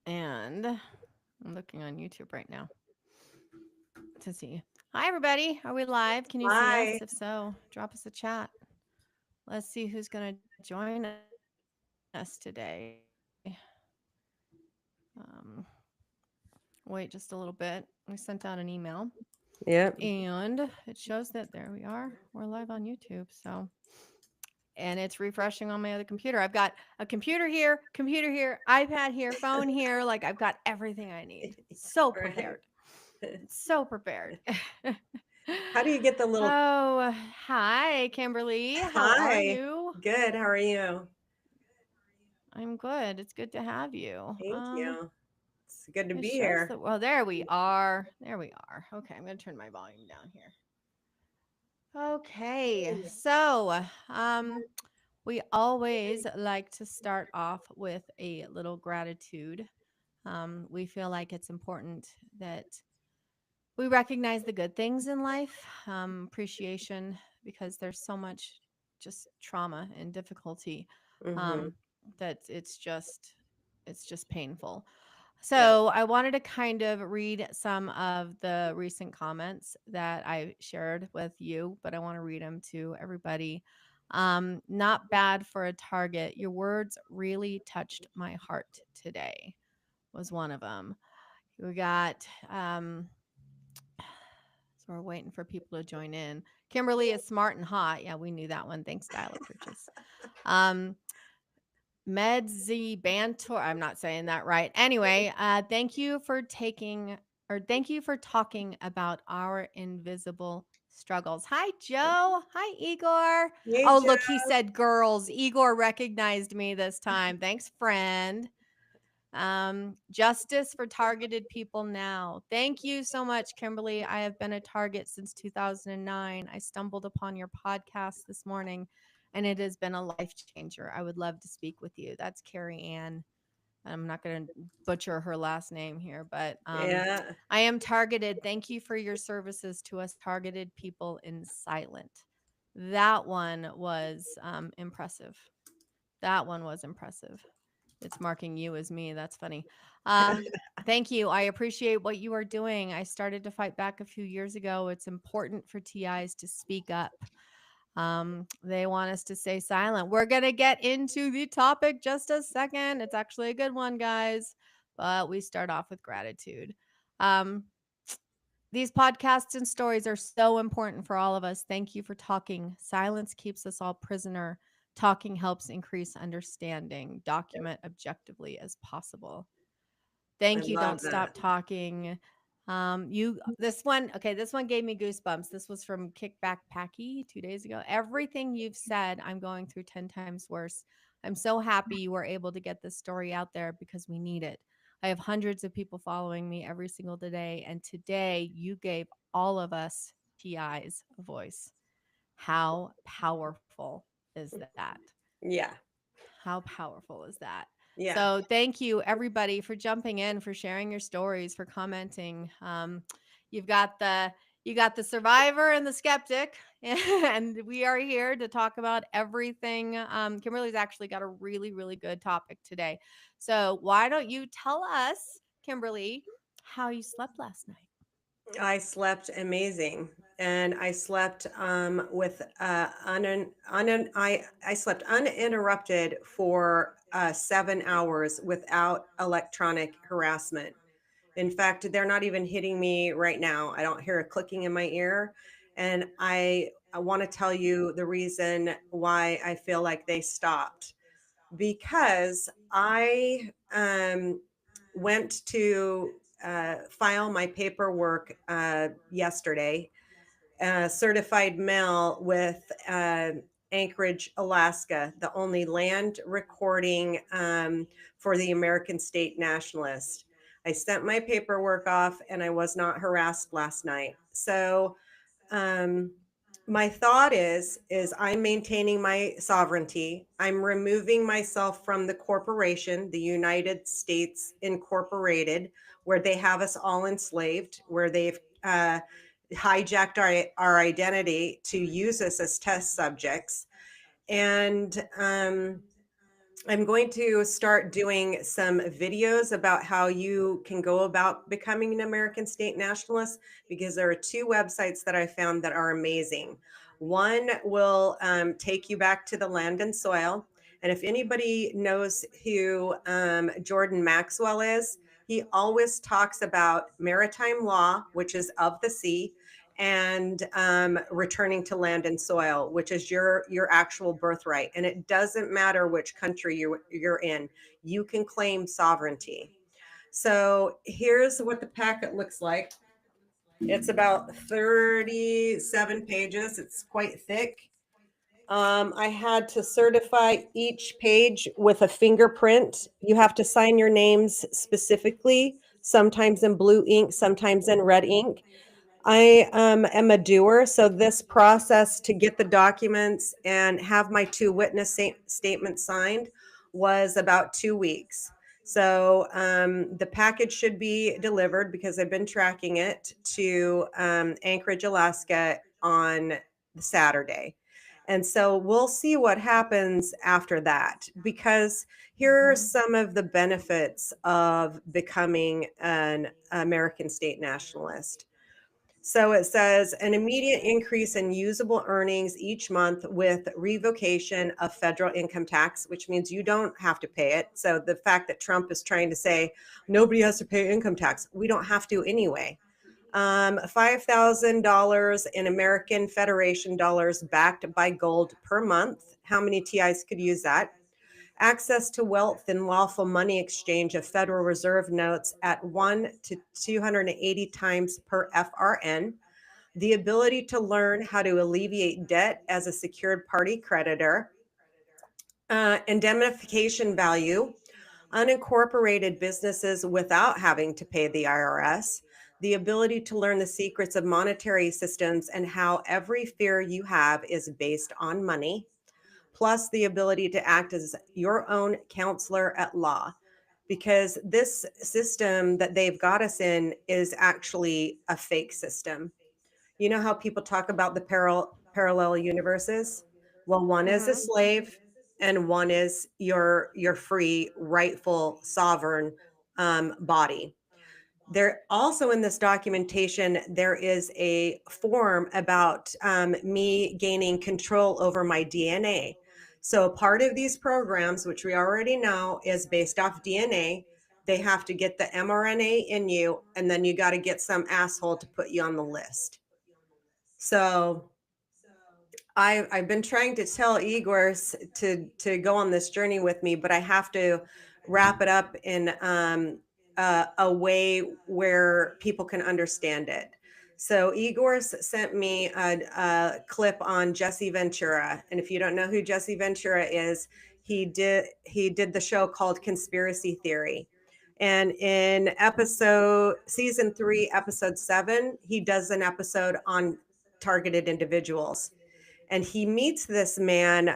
And I'm looking on YouTube right now to see. Hi, everybody. Are we live? Can you see us? Hi. If so, drop us a chat. Let's see who's going to join us today. Um, wait just a little bit. We sent out an email Yep. and it shows that there we are. We're live on YouTube. So, and it's refreshing on my other computer. I've got a computer here, iPad here, phone here. Like I've got everything I need. So Right. prepared. So prepared. How do you get the little Oh, hi, Kimberly. How are hi? you? Good. How are you? I'm good. It's good to have you. Thank you. It's good to It be shows here. that. Well, there we are. There we are. Okay, I'm gonna turn my volume down here. Okay, so we always like to start off with a little gratitude. We feel like it's important that we recognize the good things in life, appreciation, because there's so much just trauma and difficulty Mm-hmm. um, that it's just painful. Yeah. So I wanted to kind of read some of the recent comments that I shared with you, but I want to read them to everybody. Not bad for a target. Your words really touched my heart today, was one of them. We got so we're waiting for people to join in. Kimberly is smart and hot. Yeah, we knew that one. Thanks, Dial Purchase. Um, Medzi Bantor. I'm not saying that right. Anyway, thank you for talking about our invisible struggles. Hi, Joe. Hi, Igor. Hey, Oh, Joe. look, he said girls. Igor recognized me this time. Thanks, friend. Justice for targeted people now. Thank you so much, Kimberly. I have been a target since 2009. I stumbled upon your podcast this morning and it has been a life changer. I would love to speak with you. That's Carrie Ann. I'm not going to butcher her last name here, but Yeah. I am targeted. Thank you for your services to us targeted people in silent. That one was impressive. That one was impressive. It's marking you as me. That's funny. Thank you. I appreciate what you are doing. I started to fight back a few years ago. It's important for TIs to speak up. They want us to stay silent. We're going to get into the topic just a second. It's actually a good one, guys, but we start off with gratitude. Um, these podcasts and stories are so important for all of us. Thank you for talking. Silence keeps us all prisoner. Talking helps increase understanding. Document objectively as possible. I Thank you. Don't love stop that. talking. You this one, okay, this one gave me goosebumps. This was from Kickback Packy 2 days ago. Everything you've said, I'm going through 10 times worse. I'm so happy you were able to get this story out there because we need it. I have hundreds of people following me every single day, and today you gave all of us TIs a voice. How powerful is that? Yeah. How powerful is that? Yeah. So, thank you everybody for jumping in, for sharing your stories, for commenting. You've got the you got the survivor and the skeptic, and we are here to talk about everything. Kimberly's actually got a really, really good topic today. So, why don't you tell us, Kimberly, how you slept last night? I slept amazing. And I slept with I slept uninterrupted for 7 hours without electronic harassment. In fact, they're not even hitting me right now. I don't hear a clicking in my ear. And I want to tell you the reason why I feel like they stopped. Because I went to file my paperwork yesterday, certified mail with Anchorage, Alaska, the only land recording for the American State Nationalist. I sent my paperwork off and I was not harassed last night. So, um, my thought is I'm maintaining my sovereignty. I'm removing myself from the corporation, the United States Incorporated, where they have us all enslaved, where they've hijacked our identity to use us as test subjects. And I'm going to start doing some videos about how you can go about becoming an American state nationalist, because there are two websites that I found that are amazing. One will take you back to the land and soil. And if anybody knows who Jordan Maxwell is, he always talks about maritime law, which is of the sea, and returning to land and soil, which is your actual birthright. And it doesn't matter which country you're in, you can claim sovereignty. So here's what the packet looks like. It's about 37 pages. It's quite thick. I had to certify each page with a fingerprint. You have to sign your names specifically, sometimes in blue ink, sometimes in red ink. I am a doer, so this process to get the documents and have my two witness statements signed was about 2 weeks. So the package should be delivered, because I've been tracking it, to Anchorage, Alaska on Saturday. And so we'll see what happens after that, because here are Mhm. some of the benefits of becoming an American state nationalist. So it says an immediate increase in usable earnings each month with revocation of federal income tax, which means you don't have to pay it. So the fact that Trump is trying to say nobody has to pay income tax, we don't have to anyway. $5,000 in American Federation dollars backed by gold per month. How many TIs could use that? Access to wealth and lawful money exchange of Federal Reserve notes at 1 to 280 times per FRN, the ability to learn how to alleviate debt as a secured party creditor, indemnification value, unincorporated businesses without having to pay the IRS, the ability to learn the secrets of monetary systems and how every fear you have is based on money, plus the ability to act as your own counselor at law. Because this system that they've got us in is actually a fake system. You know how people talk about the parallel universes? Well, one is a Mhm. slave and one is your free, rightful, sovereign body. There also, in this documentation, there is a form about me gaining control over my DNA. So part of these programs, which we already know is based off DNA, they have to get the mRNA in you, and then you got to get some asshole to put you on the list. So I've been trying to tell Igor to go on this journey with me, but I have to wrap it up in a way where people can understand it. So Igor sent me a clip on Jesse Ventura, and if you don't know who Jesse Ventura is, he did the show called Conspiracy Theory. And in episode season 3, episode 7, he does an episode on targeted individuals, and he meets this man,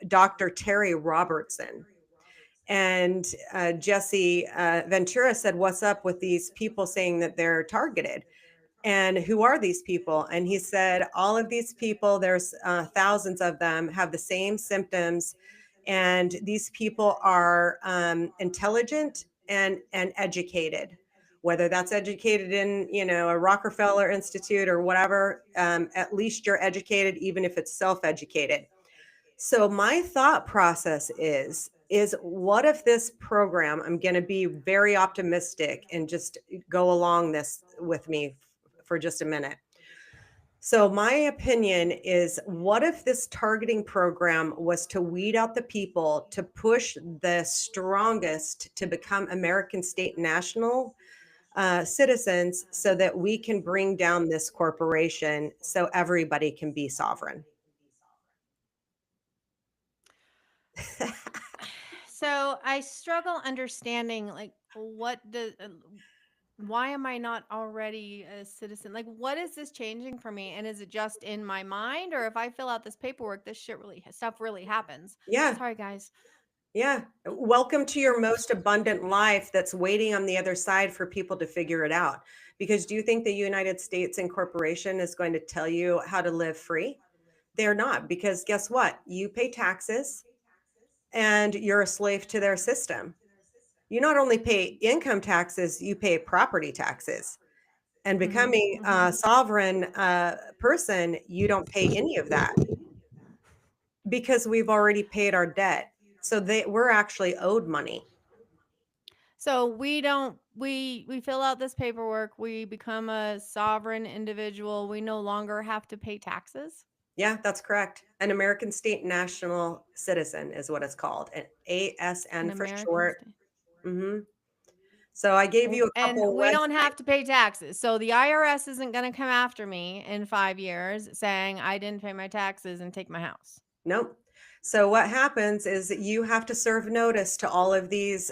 Dr. Terry Robertson. And Jesse Ventura said, "What's up with these people saying that they're targeted? And who are these people?" And he said, "All of these people, there's thousands of them, have the same symptoms. And these people are intelligent and educated, whether that's educated in, a Rockefeller Institute or whatever. At least you're educated, even if it's self-educated." So my thought process is what if this program, I'm going to be very optimistic and just go along this with me for just a minute. So my opinion is, what if this targeting program was to weed out the people, to push the strongest to become American state national citizens, so that we can bring down this corporation so everybody can be sovereign? So I struggle understanding, like, why am I not already a citizen? Like, what is this changing for me? And is it just in my mind, or if I fill out this paperwork, this stuff really happens? Yeah. Sorry, guys. Yeah. Welcome to your most abundant life that's waiting on the other side for people to figure it out. Because do you think the United States Incorporation is going to tell you how to live free? They're not, because guess what? You pay taxes. and you're a slave to their system. You not only pay income taxes, you pay property taxes. And Mhm. becoming Mhm. a sovereign person, you don't pay any of that because we've already paid our debt. So we're actually owed money. So we don't we fill out this paperwork, we become a sovereign individual, we no longer have to pay taxes? Yeah, that's correct. An American state national citizen is what it's called, an An ASN for American short. state. hmm So I gave you a And couple we don't websites. have to pay taxes. So the IRS isn't gonna come after me in 5 years saying I didn't pay my taxes and take my house. Nope. So what happens is that you have to serve notice to all of these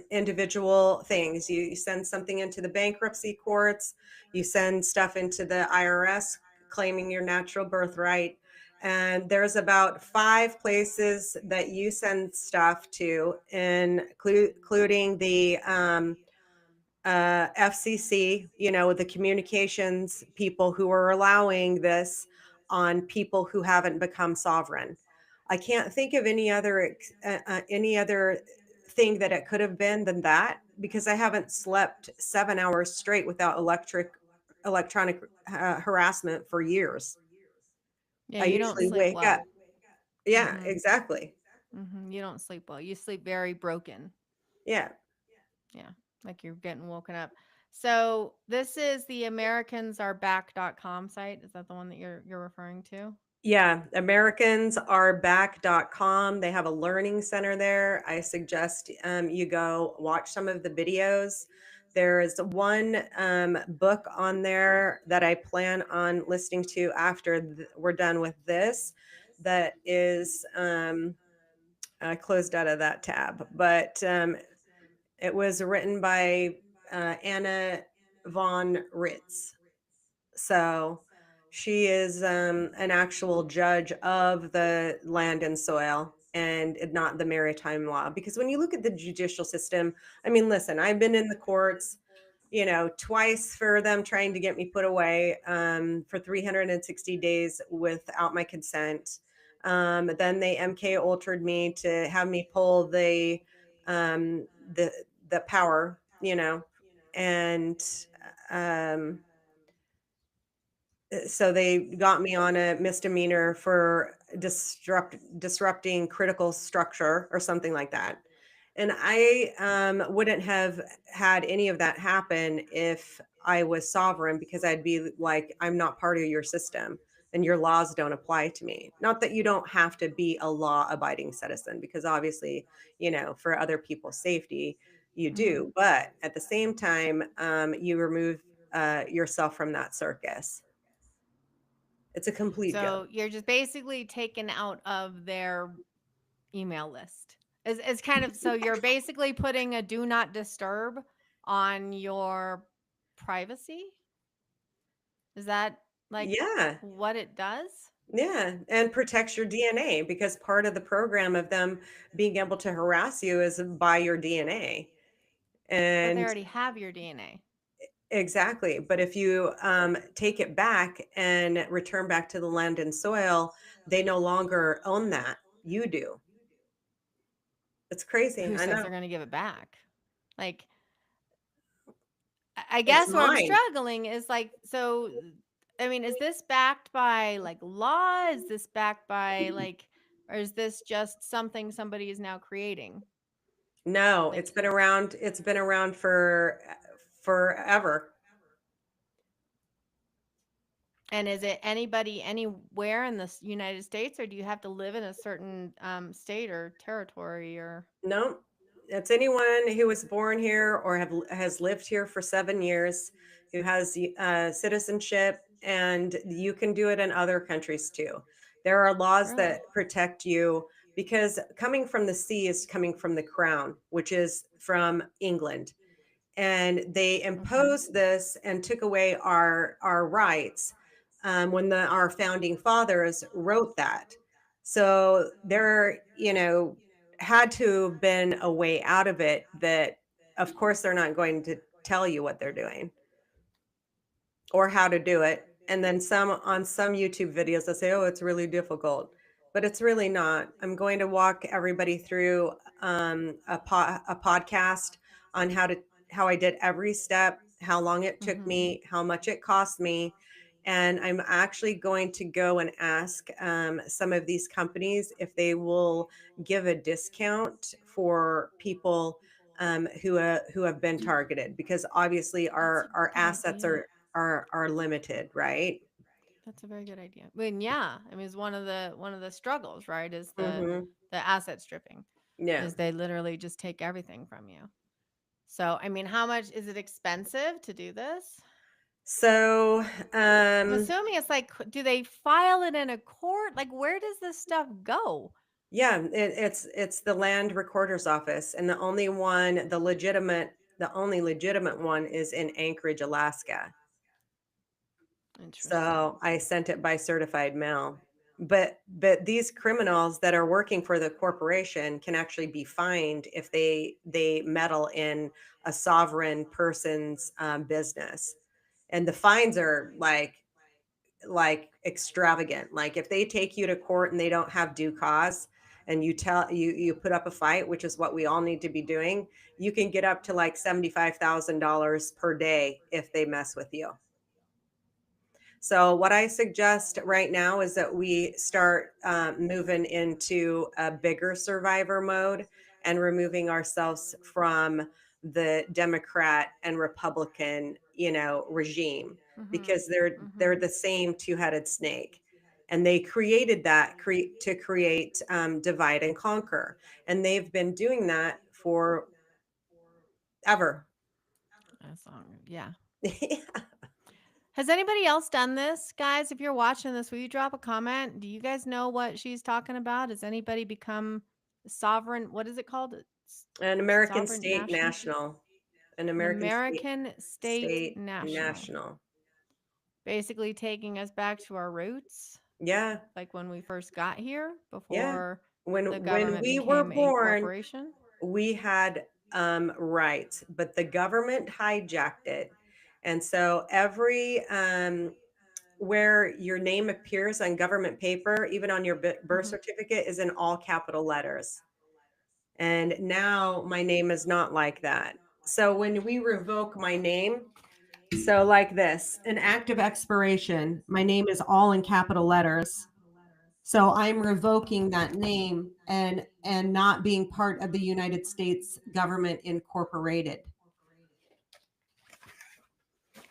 individual things. You send something into the bankruptcy courts. You send stuff into the IRS claiming your natural birthright. And there's about 5 places that you send stuff to, including the FCC, the communications people who are allowing this on people who haven't become sovereign. I can't think of any other thing that it could have been than that because I haven't slept 7 hours straight without electronic harassment for years. Yeah, I you don't usually sleep wake up. well. Yeah, Mhm. exactly. Mhm. You don't sleep well. You sleep very broken. Yeah. Yeah, like you're getting woken up. So this is the americansareback.com site. Is that the one that you're referring to? Yeah, americansareback.com. They have a learning center there. I suggest you go watch some of the videos. There's one book on there that I plan on listening to after we're done with this. That is I closed out of that tab, but it was written by Anna von Ritz. So she is an actual judge of the land and soil and not the maritime law. Because when you look at the judicial system, I mean, listen, I've been in the courts, twice for them trying to get me put away for 360 days without my consent. Then they MK ultraed me to have me pull um, the the power, and um, so they got me on a misdemeanor for disrupting critical structure or something like that. And I wouldn't have had any of that happen if I was sovereign because I'd be like, I'm not part of your system and your laws don't apply to me. Not that you don't have to be a law abiding citizen, because obviously, for other people's safety, you Mhm. do. But at the same time, you remove yourself from that circus. It's a complete joke. So you're just basically taken out of their email list. It's kind of so you're basically putting a do not disturb on your privacy? Is that like Yeah. what it does? Yeah, and protects your DNA because part of the program of them being able to harass you is by your DNA. But they And already have your DNA. exactly. But if you take it back and return back to the land and soil, they no longer own that. You do. It's crazy. Who I says know. they're going to give it back? Like I It's guess where I'm mine. struggling is like so I mean, is this backed by like law? Is this backed by like or is this just something somebody is now creating? No, Like it's been around. It's been around for forever. and is it anybody anywhere in the United States or do you have to live in a certain state or territory or No, it's anyone who was born here or has lived here for 7 years, who has citizenship, and you can do it in other countries too. There are laws really? that protect you because coming from the sea is coming from the crown, which is from England, and they Okay. imposed this and took away our rights when our founding fathers wrote that. So there, had to have been a way out of it that, of course, they're not going to tell you what they're doing or how to do it. And then some on some YouTube videos, they say, "Oh, it's really difficult," but it's really not. I'm going to walk everybody through a podcast on how I did every step, how long it took Mm-hmm. me, how much it cost me, and I'm actually going to go and ask some of these companies if they will give a discount for people who have been targeted, because obviously That's a our good assets idea. are limited, right? That's a very good idea. I mean, yeah. I mean, it's one of the struggles, right? Is Mm-hmm. the asset stripping, Yeah. is they literally just take everything from you. So, I mean, how much is it expensive to do this? So, I'm um, assuming it's like, do they file it in a court? Like, where does this stuff go? yeah, it's the land recorder's office, and the only legitimate one is in Anchorage, Alaska. Interesting. So I sent it by certified mail. But these criminals that are working for the corporation can actually be fined if they meddle in a sovereign person's business, and the fines are like extravagant. Like if they take you to court and they don't have due cause, and you put up a fight, which is what we all need to be doing, you can get up to like $75,000 per day if they mess with you. So, what I suggest right now is that we start moving into a bigger survivor mode and removing ourselves from the Democrat and Republican, regime, Mm-hmm. because they're Mm-hmm. the same two-headed snake, and they created that to create divide and conquer, and they've been doing that for ever. That's long. Yeah. Has anybody else done this, guys? If you're watching this, will you drop a comment? Do you guys know what she's talking about? Has anybody become sovereign? What is it called? An American Sovereign state national? national, an An American American state state national. national. Basically taking us back to our roots, Yeah, like when we first got here yeah. before the When government we were became a born, corporation. we had rights, but the government hijacked it. And so every where your name appears on government paper, even on your birth Hmm. certificate, is in all capital letters. And now my name is not like that. So when we revoke my name, so like this, an act of expiration, my name is all in capital letters. So I'm revoking that name and not being part of the United States government incorporated.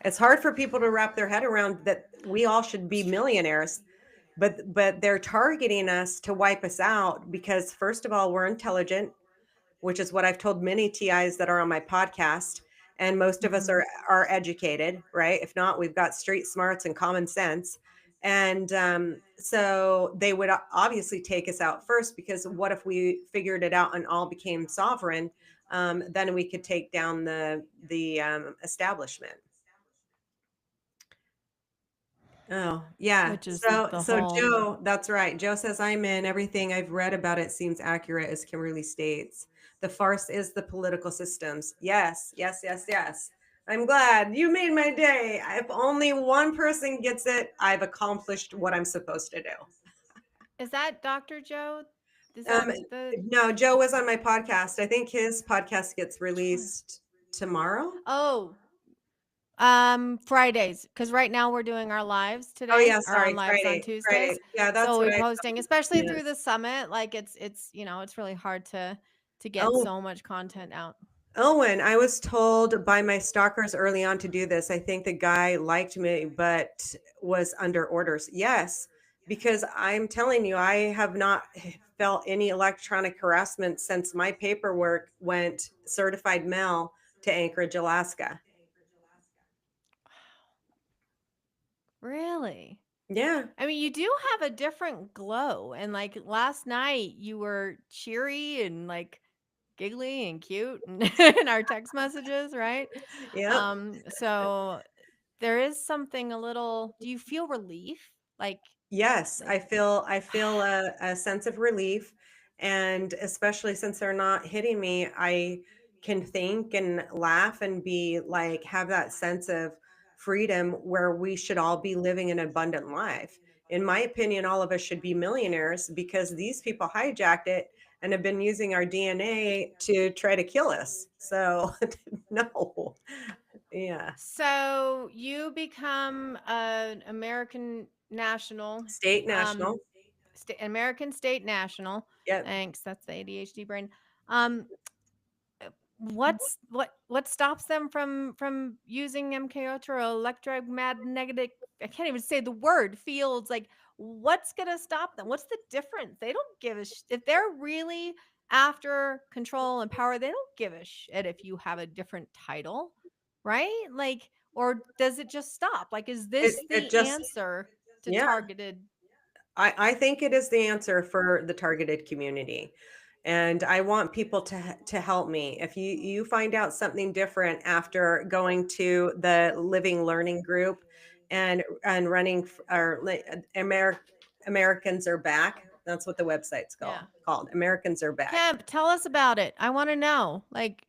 It's hard for people to wrap their head around that we all should be millionaires, but they're targeting us to wipe us out because first of all, we're intelligent, which is what I've told many TIs that are on my podcast. And most of us Hmm. are educated, right? If not, we've got street smarts and common sense. And so they would obviously take us out first, because what if we figured it out and all became sovereign? Then we could take down the establishment. Oh, yeah. Which is So the so whole. Joe, that's right. Joe says I'm in. Everything I've read about it seems accurate, as Kimberly states. The farce is the political systems. Yes, yes, yes, yes. I'm glad you made my day. If only one person gets it, I've accomplished what I'm supposed to do. Is that Dr. Joe? Is Um, that the. no, Joe was on my podcast. I think his podcast gets Which one? released tomorrow. Oh, Fridays, because right now we're doing our lives Oh today. yeah, Our on sorry, lives on Friday, Friday. Tuesdays. Yeah, So that's what we're I posting, especially through Yes. the summit. Like it's really hard to get Oh, so much content out. Owen, I was told by my stalkers early on to do this. I think the guy liked me, but was under orders. Yes, because I'm telling you, I have not felt any electronic harassment since my paperwork went certified mail to Anchorage, Alaska. Really? Yeah, I mean, you do have a different glow. And like last night, you were cheery and like giggly and cute and in our text messages, right? yeah. So there is something a little. Do you feel relief? Yes, Like. I feel a sense of relief, and especially since they're not hitting me, I can think and laugh and be like have that sense of freedom where we should all be living an abundant life. In my opinion, all of us should be millionaires because these people hijacked it and have been using our DNA to try to kill us. So, no. Yeah. So you become an American national, State um, national. American state national. Yep. Thanks. That's the ADHD brain. Um, what stops them from using MK Ultra electromagnetic? I can't even say the word fields. Like, what's gonna stop them? What's the difference? They don't give a if they're really after control and power. They don't give a shit if you have a different title, right? Like, or does it just stop? Like, is this It the just answer to yeah. targeted? I think it is the answer for the targeted community. And I want people to help me. If you find out something different after going to the living learning group and running Americans are back. That's what the website's Yeah. called. Americans are back. Kemp, tell us about it. I want to know. Like,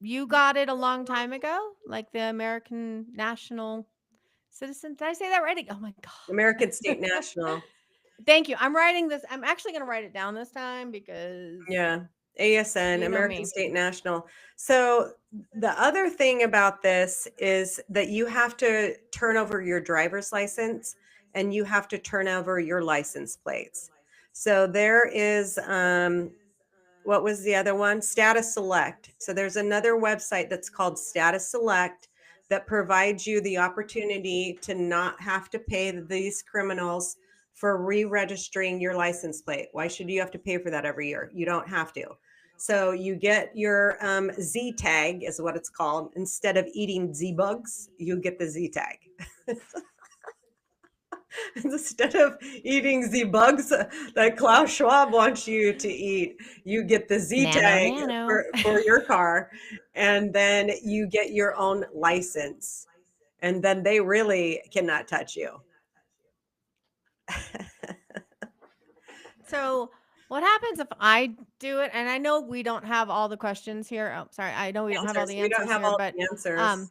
you got it a long time ago, like the American national citizen. Did I say that right? Oh my American god. State National. Thank you. I'm writing this. I'm actually going to write it down this time because Yeah. ASN, you know American me. State National. So the other thing about this is that you have to turn over your driver's license and you have to turn over your license plates. So there is what was the other one? Status Select. So there's another website that's called Status Select that provides you the opportunity to not have to pay these criminals for re-registering your license plate. Why should you have to pay for that every year? You don't have to. So you get your Z tag is what it's called. Instead of eating Z bugs, you get the Z tag. Instead of eating the bugs that Klaus Schwab wants you to eat, you get the Z Nano, tag nano. for your car, and then you get your own license, and then they really cannot touch you. So, what happens if I do it? And I know we don't have all the questions here. Oh, sorry. I know we don't have all Answers. the We don't answers have here, all but the answers. um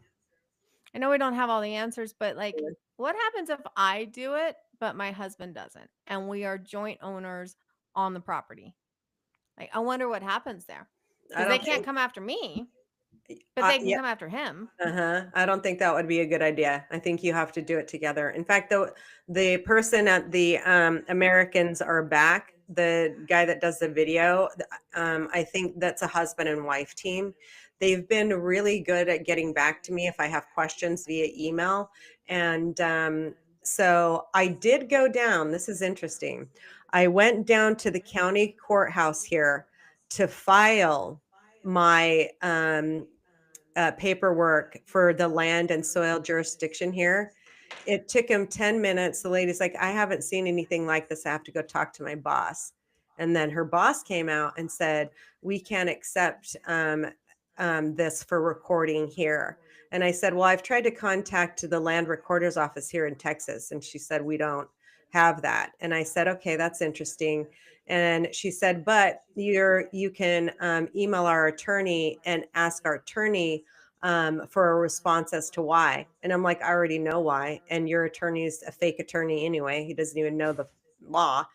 I know we don't have all the answers, but like, Yeah. what happens if I do it, but my husband doesn't, and we are joint owners on the property? Like, I wonder what happens there I because they don't can't think. come after me, but they can Yeah. come after him. Uh-huh. I don't think that would be a good idea. I think you have to do it together. In fact, the person at the Americans Are Back, the guy that does the video, I think that's a husband and wife team. They've been really good at getting back to me if I have questions via email. And so I did go down. This is interesting. I went down to the county courthouse here to file my paperwork for the land and soil jurisdiction here. It took him 10 minutes. The lady's like, I haven't seen anything like this. I have to go talk to my boss. And then her boss came out and said, we can't accept this for recording here. And I said, well, I've tried to contact the land recorder's office here in Texas. And she said, we don't have that. And I said, okay, that's interesting. And she said, but you can email our attorney and ask our attorney for a response as to why. And I'm like, I already know why. And your attorney's a fake attorney anyway. He doesn't even know the law.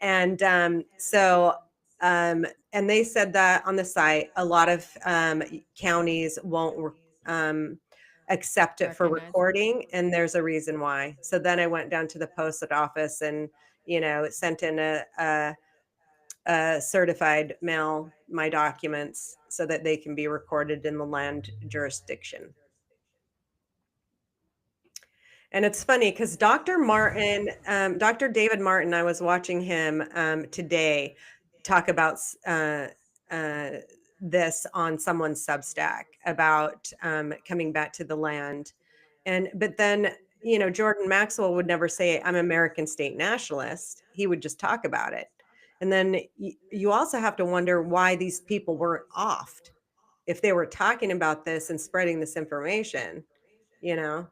And and they said that on the site, a lot of counties won't accept it for Recognize it. recording. And there's a reason why. So then I went down to the post office and, sent in a certified mail my documents so that they can be recorded in the land jurisdiction. And it's funny because Dr. David Martin, I was watching him today talk about uh, this on someone's Substack about coming back to the land. But then, Jordan Maxwell would never say, I'm American state nationalist. He would just talk about it. And then you also have to wonder why these people weren't offed if they were talking about this and spreading this information, you know?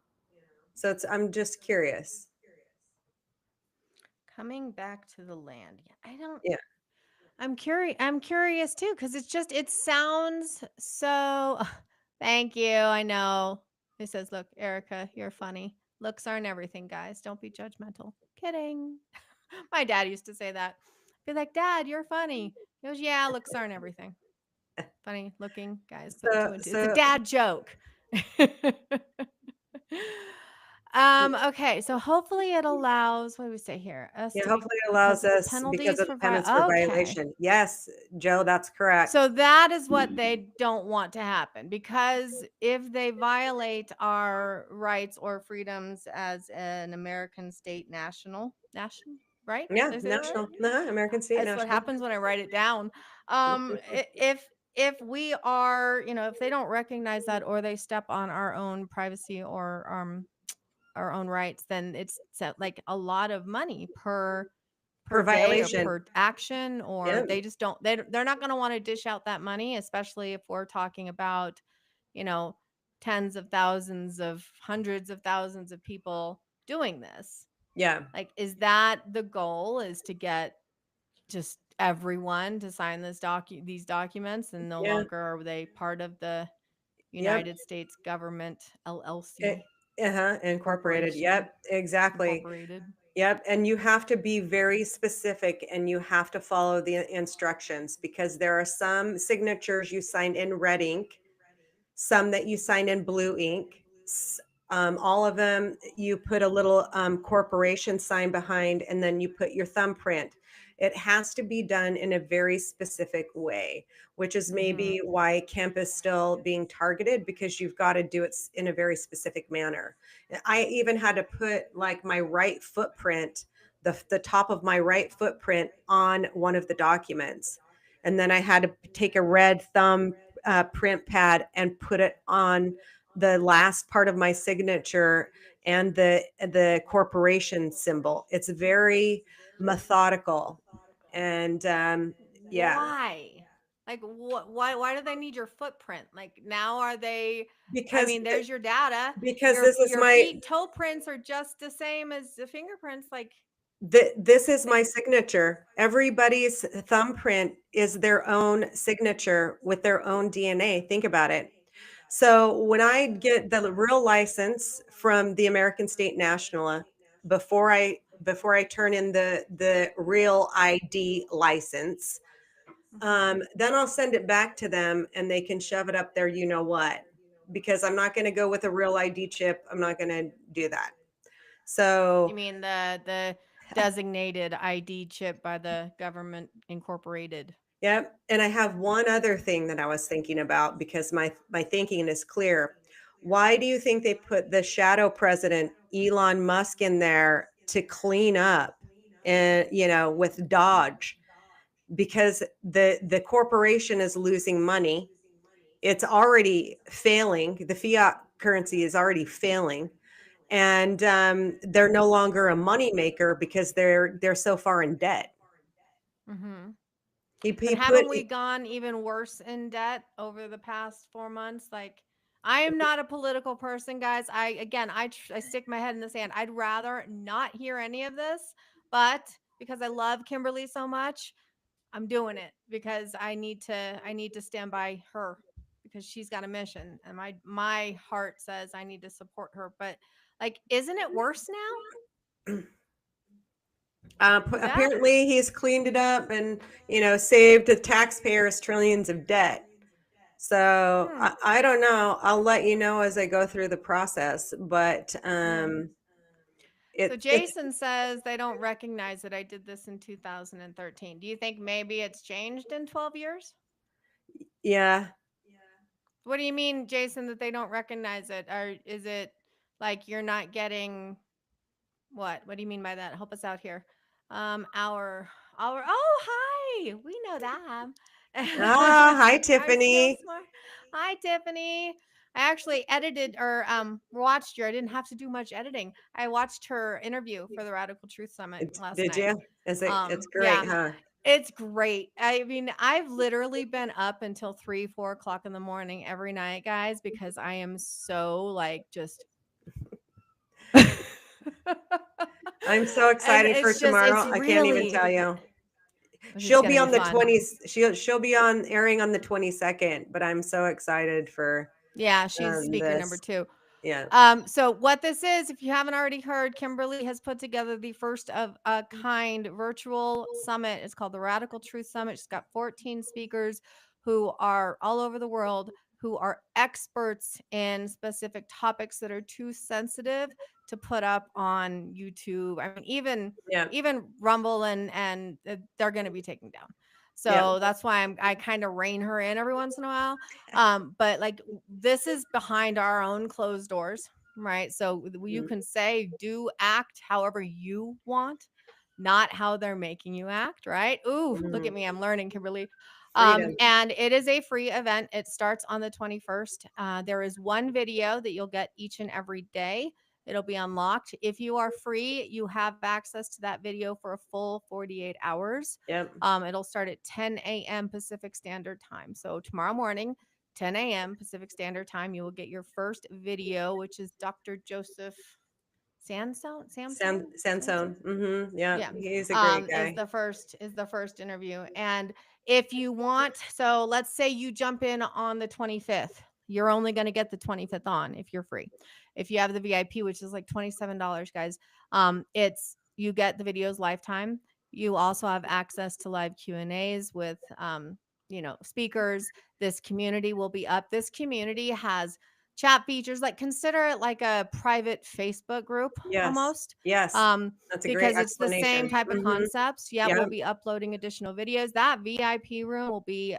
So I'm just curious. Coming back to the land. Yeah, I don't. Yeah. I'm curious. I'm curious too because it sounds so. Thank you. I know. He says, "Look, Erica, you're funny. Looks aren't everything, guys. Don't be judgmental." Kidding. My dad used to say that. Be like, Dad, you're funny. He goes, yeah, looks aren't everything. Funny looking guys put two So and two. It's a so dad joke. Okay, so hopefully it allows, what do we say here? Us yeah, to be hopefully it because allows of the us because penalties of for the penance for okay. violation. Yes, Joe, that's So correct. that is what they don't want to happen because if they violate our rights or freedoms as an American state national, right? Yeah, Did I say that right? national, American State That's what National. happens when I write it down. If we are, if they don't recognize that or they step on our own privacy or our own rights, then it's set like a lot of money per Per day or violation. per action, or Yep. they just don't they're not going to want to dish out that money, especially if we're talking about, you know, tens of thousands of hundreds of thousands of people doing this. Yeah. Like, is that the goal, is to get just everyone to sign these documents and no Yeah. longer are they part of the Yep. United States government It, LLC incorporated. corporation Yep. Exactly. incorporated. Yep. And you have to be very specific and you have to follow the instructions because there are some signatures you sign in red ink, some that you sign in blue ink. All of them, you put a little corporation sign behind, and then you put your thumbprint. It has to be done in a very specific way, which is maybe Mhm. why Kemp is still being targeted because you've got to do it in a very specific manner. I even had to put like my right footprint, the top of my right footprint on one of the documents. And then I had to take a red thumb print pad and put it on the last part of my signature and the corporation symbol. It's very methodical, and yeah, Why? Like, what? Why do they need your footprint? Like, now are they? I because mean, there's your data. because Your this is your my feet toe prints are just the same as the fingerprints. Like, this is my they. signature. Everybody's thumbprint is their own signature with their own DNA. Think about it. So when I get the real license from the American State National, before I turn in the real ID license, Mhm. then I'll send it back to them and they can shove it up there. You know what? Because I'm not going to go with a real ID chip. I'm not going to do that. You So mean the designated ID chip by the government incorporated? yep. And I have one other thing that I was thinking about because my thinking is clear. Why do you think they put the shadow president Elon Musk in there to clean up and with Dodge? Because the corporation is losing money. It's already failing. The fiat currency is already failing. And they're no longer a money maker because they're so far in debt. Mhm. But He put haven't we gone even worse in debt over the past 4 months? Like, I am not a political person, guys. I stick my head in the sand. I'd rather not hear any of this, but because I love Kimberly so much, I'm doing it because I need to stand by her because she's got a mission and my heart says I need to support her. But like, isn't it worse now? Is that? apparently he's cleaned it up and saved the taxpayers trillions of debt. So Hmm. I don't know. I'll let you know as I go through the process, but Yeah. So it's Jason says they don't recognize that I did this in 2013. Do you think maybe it's changed in 12 years? yeah. What do you mean, Jason, that they don't recognize it? Or is it like you're not getting what? What do you mean by that? Help us out here. Our oh, hi. We know that. Hi Are so Tiffany. smart. Hi, Tiffany. I actually edited or watched her. I didn't have to do much editing. I watched her interview for the Radical Truth Summit last Did night. you? It's Yeah, great, huh? it's great. I mean, I've literally been up until 3, 4 o'clock in the morning every night, guys, because I am so like just I'm so and excited for it's tomorrow. I can't even really tell you. it's She'll gonna be be on the fun. 20s. She'll be on airing on the 22nd, but I'm so excited for Yeah, she's speaker number this. 2. Yeah. So what this is, if you haven't already heard, Kimberly has put together the first of a kind virtual summit. It's called the Radical Truth Summit. She's got 14 speakers who are all over the world, who are experts in specific topics that are too sensitive to put up on YouTube. I mean, Yeah. even Rumble and they're going to be taken down. Yeah. So that's why I kind of rein her in every once in a while. But like this is behind our own closed doors, right? So you Mhm. can say, do, act however you want, not how they're making you act, right? Ooh, look at Mhm. me, I'm learning, Kimberly. Freedom. And it is a free event. It starts on the 21st. There is one video that you'll get each and every day. It'll be unlocked. If you are free, you have access to that video for a full 48 hours. Yep. It'll start at 10 a.m. Pacific Standard Time. So tomorrow morning, 10 a.m. Pacific Standard Time, you will get your first video, which is Dr. Joseph Sansone. Samsone? Sansone. Sansone? Yeah. Yeah. He's a great Is guy. the first interview. And if you want, so let's say you jump in on the 25th. You're only going to get the 25th on if you're free. If you have the VIP, which is like $27, guys, it's you get the videos lifetime. You also have access to live Q&As with speakers. This community will be up. This community has chat features, like consider it like a private Facebook group Yes. almost. Yes. Um, That's a great because it's the explanation. same type of Hmm. concepts. Yeah, Yeah. we'll be uploading additional videos. That VIP room will be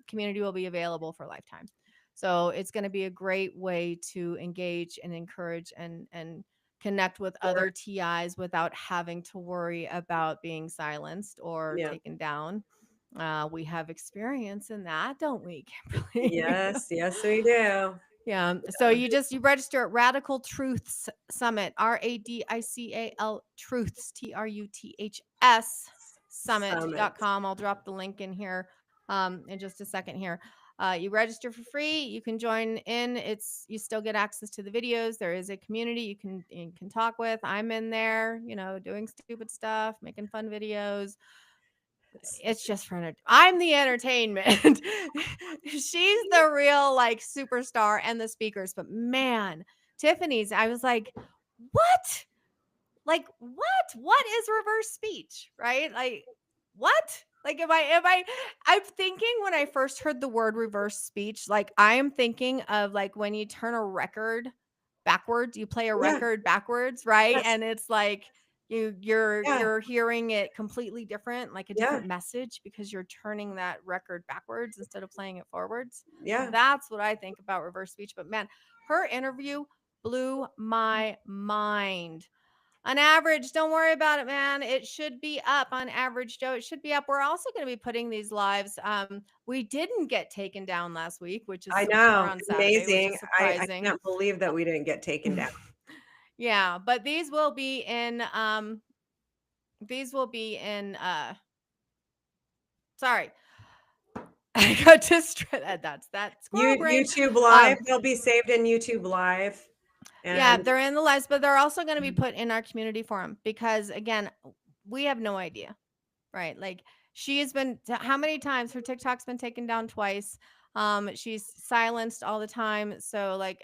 community will be available for lifetime. So it's going to be a great way to engage and encourage and connect with Or, other TIs without having to worry about being silenced or yeah. taken down. We have experience in that, don't we, Kimberly? Yes. Yes, we do. Yeah. So you register at Radical Truths Summit, RADICAL Truths, TRUTHS Summit. summit.com. I'll drop the link in here in just a second here. You register for free. You can join in. You still get access to the videos. There is a community you can talk with. I'm in there, doing stupid stuff, making fun videos. It's just for I'm the entertainment. She's the real like superstar and the speakers. But man, Tiffany's, I was like, what? Like, what is reverse speech? Right? Like, what? Like, I'm thinking when I first heard the word reverse speech, like I am thinking of like when you turn a record backwards, you play a Yeah. record backwards, right? Yes. And it's like you're Yeah. you're hearing it completely different, like a Yeah. different message because you're turning that record backwards instead of playing it forwards. Yeah. That's what I think about reverse speech. But man, her interview blew my mind. On average, don't worry about it, man. It should be up on average, Joe. It should be up. We're also going to be putting these lives. We didn't get taken down last week, I or know. on It's Saturday, which amazing. is I surprising. can't believe that we didn't get taken down. Yeah, but these will be in sorry. I got distracted. That's that squirrel brain. YouTube Live, Um they'll be saved in YouTube Live. yeah, And they're in the lives, but they're also going to be put in our community forum because again, we have no idea. Right. Like she has been how many times her TikTok's been taken down twice. She's silenced all the time. So like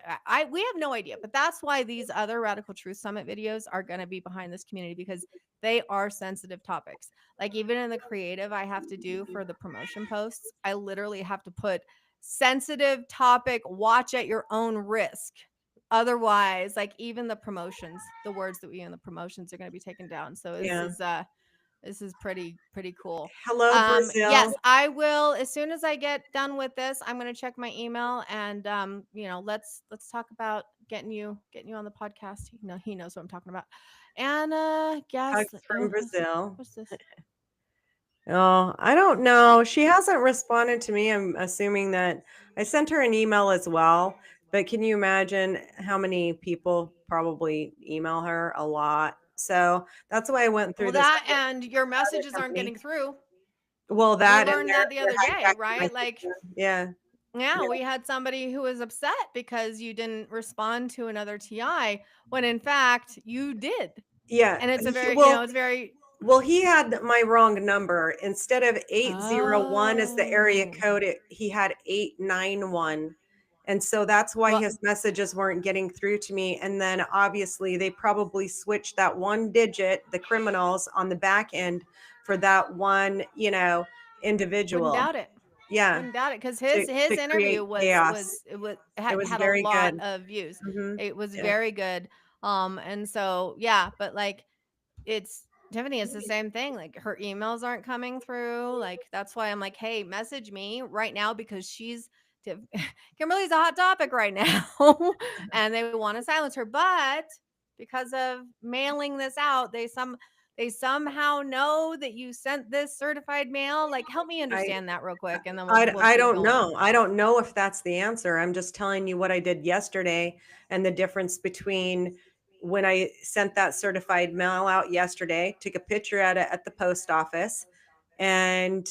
we have no idea. But that's why these other Radical Truth Summit videos are gonna be behind this community because they are sensitive topics. Like even in the creative I have to do for the promotion posts, I literally have to put sensitive topic, watch at your own risk. Otherwise, like even the promotions, the words that we use in the promotions are going to be taken down. So yeah. this is pretty cool. Hello, Yes, Brazil. I will as soon as I get done with this, I'm going to check my email and let's talk about getting you on the podcast. He knows what I'm talking about. And Hugs yes, from oh, Brazil. what's this? Oh, I don't know. She hasn't responded to me. I'm assuming that I sent her an email as well. But can you imagine how many people probably email her? A lot. So that's why I went through Well, this that and your other messages aren't company. getting through. Well, We that and learned that the they're other day, hijacking my right? Like system. Yeah. yeah, Yeah. we had somebody who was upset because you didn't respond to another TI when in fact you did. Yeah. And it's a very, Well, it's very well, he had my wrong number. Instead of 801 as the area oh. code, he had 891. And so that's why Well, his messages weren't getting through to me. And then obviously they probably switched that one digit, the criminals on the back end for that one, wouldn't individual. doubt it. Yeah. Wouldn't doubt it because To his to interview create chaos. was It had was had a very lot good. of views. Mhm. It was Yeah. very good. And so yeah, but like it's Tiffany is the same thing. Like her emails aren't coming through. Like that's why I'm like, hey, message me right now because Tiff- Kimberly's a hot topic right now, and they want to silence her. But because of mailing this out, they somehow know that you sent this certified mail. Like, help me I understand that real quick, and then I we'll I keep don't going. know. I don't know if that's the answer. I'm just telling you what I did yesterday and the difference between when I sent that certified mail out yesterday, took a picture at it at the post office, and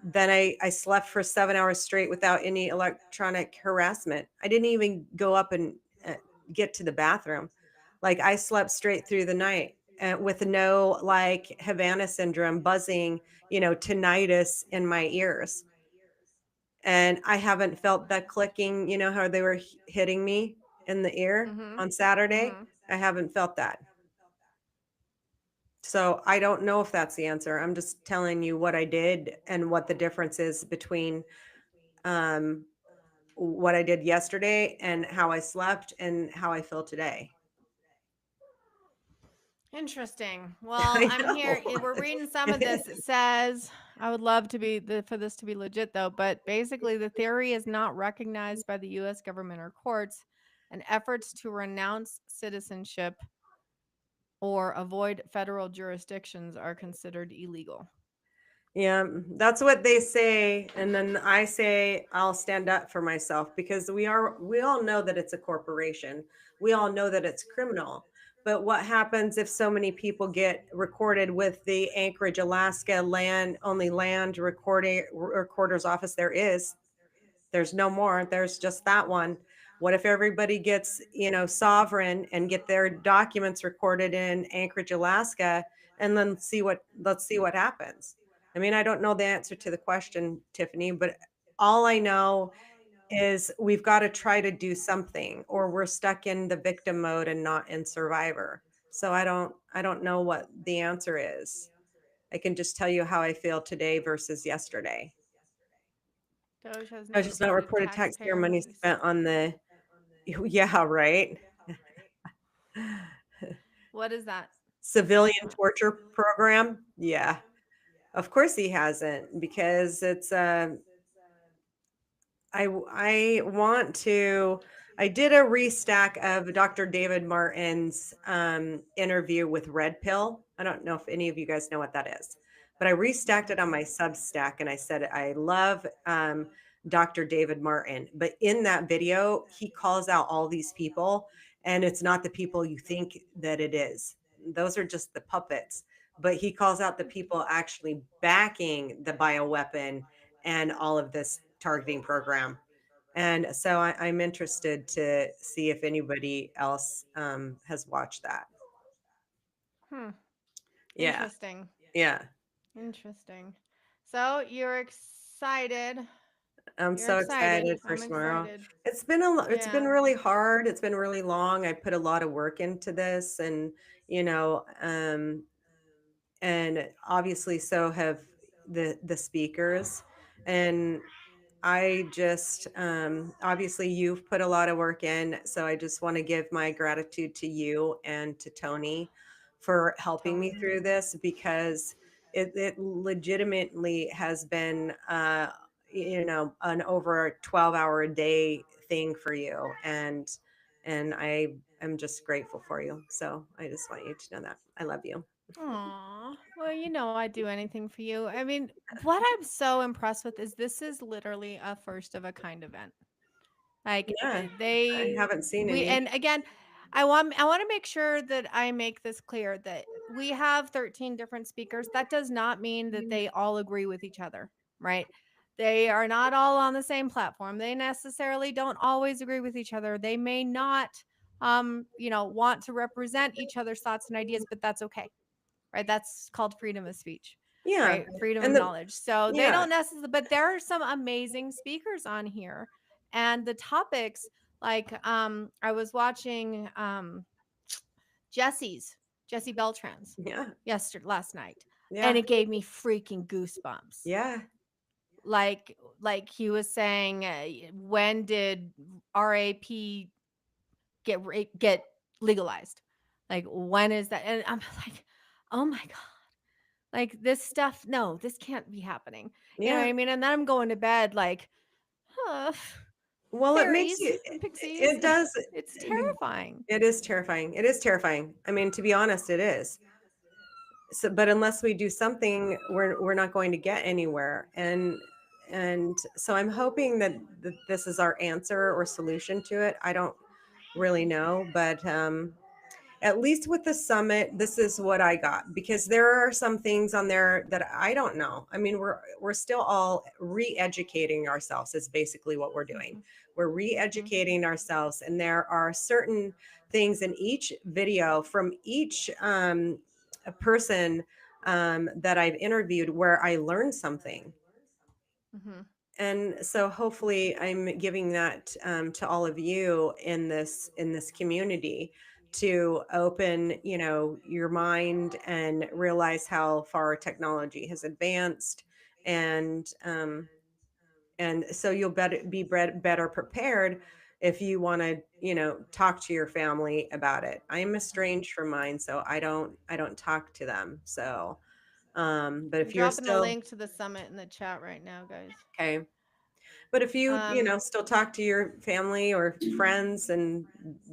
then I slept for 7 hours straight without any electronic harassment. I didn't even go up and get to the bathroom. Like I slept straight through the night with no like Havana syndrome, buzzing, tinnitus in my ears. And I haven't felt that clicking, how they were hitting me in the ear Mm-hmm. on Saturday. Mm-hmm. I haven't felt that. So I don't know if that's the answer. I'm just telling you what I did and what the difference is between um, what I did yesterday and how I slept and how I feel today. Interesting. Well, I I'm here. know. We're reading some of It this. It is. says, I would love to for this to be legit, though. But basically, the theory is not recognized by the U.S. government or courts, and efforts to renounce citizenship or avoid federal jurisdictions are considered illegal. Yeah, that's what they say. And then I say I'll stand up for myself because we all know that it's a corporation. We all know that it's criminal. But what happens if so many people get recorded with the Anchorage, Alaska land recorder's office there's no more. There's just that one. What if everybody gets, sovereign and get their documents recorded in Anchorage, Alaska, and then let's see what happens. I mean, I don't know the answer to the question, Tiffany, but all I know is we've got to try to do something or we're stuck in the victim mode and not in survivor. So I don't know what the answer is. I can just tell you how I feel today versus yesterday. Doge has I now just not reported reported taxpayer taxpayer. money spent on the yeah, right. What is that? What is Civilian that? torture program. Yeah. Of course he hasn't because it's I want to I did a restack of Dr. David Martin's interview with Red Pill. I don't know if any of you guys know what that is, but I restacked it on my Substack and I said I love Dr. David Martin, but in that video he calls out all these people and it's not the people you think that it is. Those are just the puppets. But he calls out the people actually backing the bioweapon and all of this targeting program. And so I'm interested to see if anybody else has watched that. Hmm. Yeah, Interesting. yeah. Interesting. So you're excited. I'm You're so excited. excited for I'm tomorrow. excited. It's been Yeah. really hard. It's been really long. I put a lot of work into this, and you know, um, and obviously so have the speakers. And I just, obviously, you've put a lot of work in. So I just want to give my gratitude to you and to Tony for helping me Tony. through this because it legitimately has been, an over a 12-hour a day thing for you. And I am just grateful for you. So I just want you to know that I love you. Aw. Well, I'd do anything for you. I mean, what I'm so impressed with is this is literally a first of a kind event. Like Yeah, I they haven't seen we any. and again, I want to make sure that I make this clear that we have 13 different speakers. That does not mean that they all agree with each other, right? They are not all on the same platform. They necessarily don't always agree with each other. They may not want to represent each other's thoughts and ideas, but that's okay, right? That's called freedom of speech, Yeah, right? Freedom of and the knowledge. So they yeah. don't necessarily, but there are some amazing speakers on here. and the topics, like I was watching Jesse's Jesse Beltran's Yeah. last night, and Yeah. it gave me freaking goosebumps. Yeah. Like he was saying, when did RAP get legalized? Like, when is that? And I'm like, oh my god, like this stuff. No, this can't be happening. You know what Yeah. I mean? And then I'm going to bed like, huh, Well, it makes fairies you and pixies. it does It's terrifying. it is terrifying. It is terrifying. I mean, to be honest, it is. So, but unless we do something, we're not going to get anywhere. And so I'm hoping that this is our answer or solution to it. I don't really know, but at least with the summit, this is what I got, because there are some things on there that I don't know. I mean, we're still all re-educating ourselves is basically what we're doing. Mhm, We're mhm, re-educating ourselves, and there are certain things in each video from each a person that I've interviewed where I learned something. mhm. And so hopefully I'm giving that to all of you in this community, to open, you know, your mind and realize how far technology has advanced. And so you'll better prepared if you want to, you know, talk to your family about it. I'm estranged from mine, so I don't talk to them. So but I'm if you're dropping the still link to the summit in the chat right now, guys. okay. But if you Um, know, still talk to your family or friends and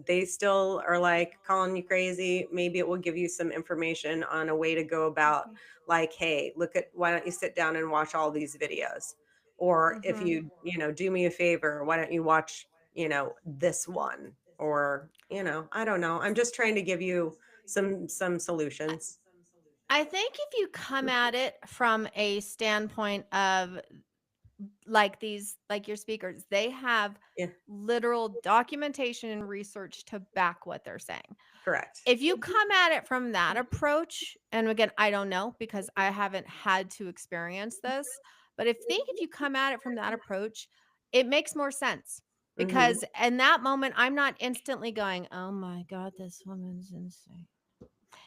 they still are like calling you crazy, maybe it will give you some information on a way to go about, mhm, like, hey, look at, why don't you sit down and watch all these videos? Or if mhm. you know, do me a favor, why don't you watch, you know, this one? Or, you know, I don't know. I'm just trying to give you some I solutions. I think if you come at it from a standpoint of, like, your speakers, they have Yeah, literal documentation and research to back what they're saying. correct. If you come at it from that approach, and again, I don't know because I haven't had to experience this, but if you come at it from that approach, it makes more sense, Mhm. because in that moment, I'm not instantly going, "Oh my god, this woman's insane."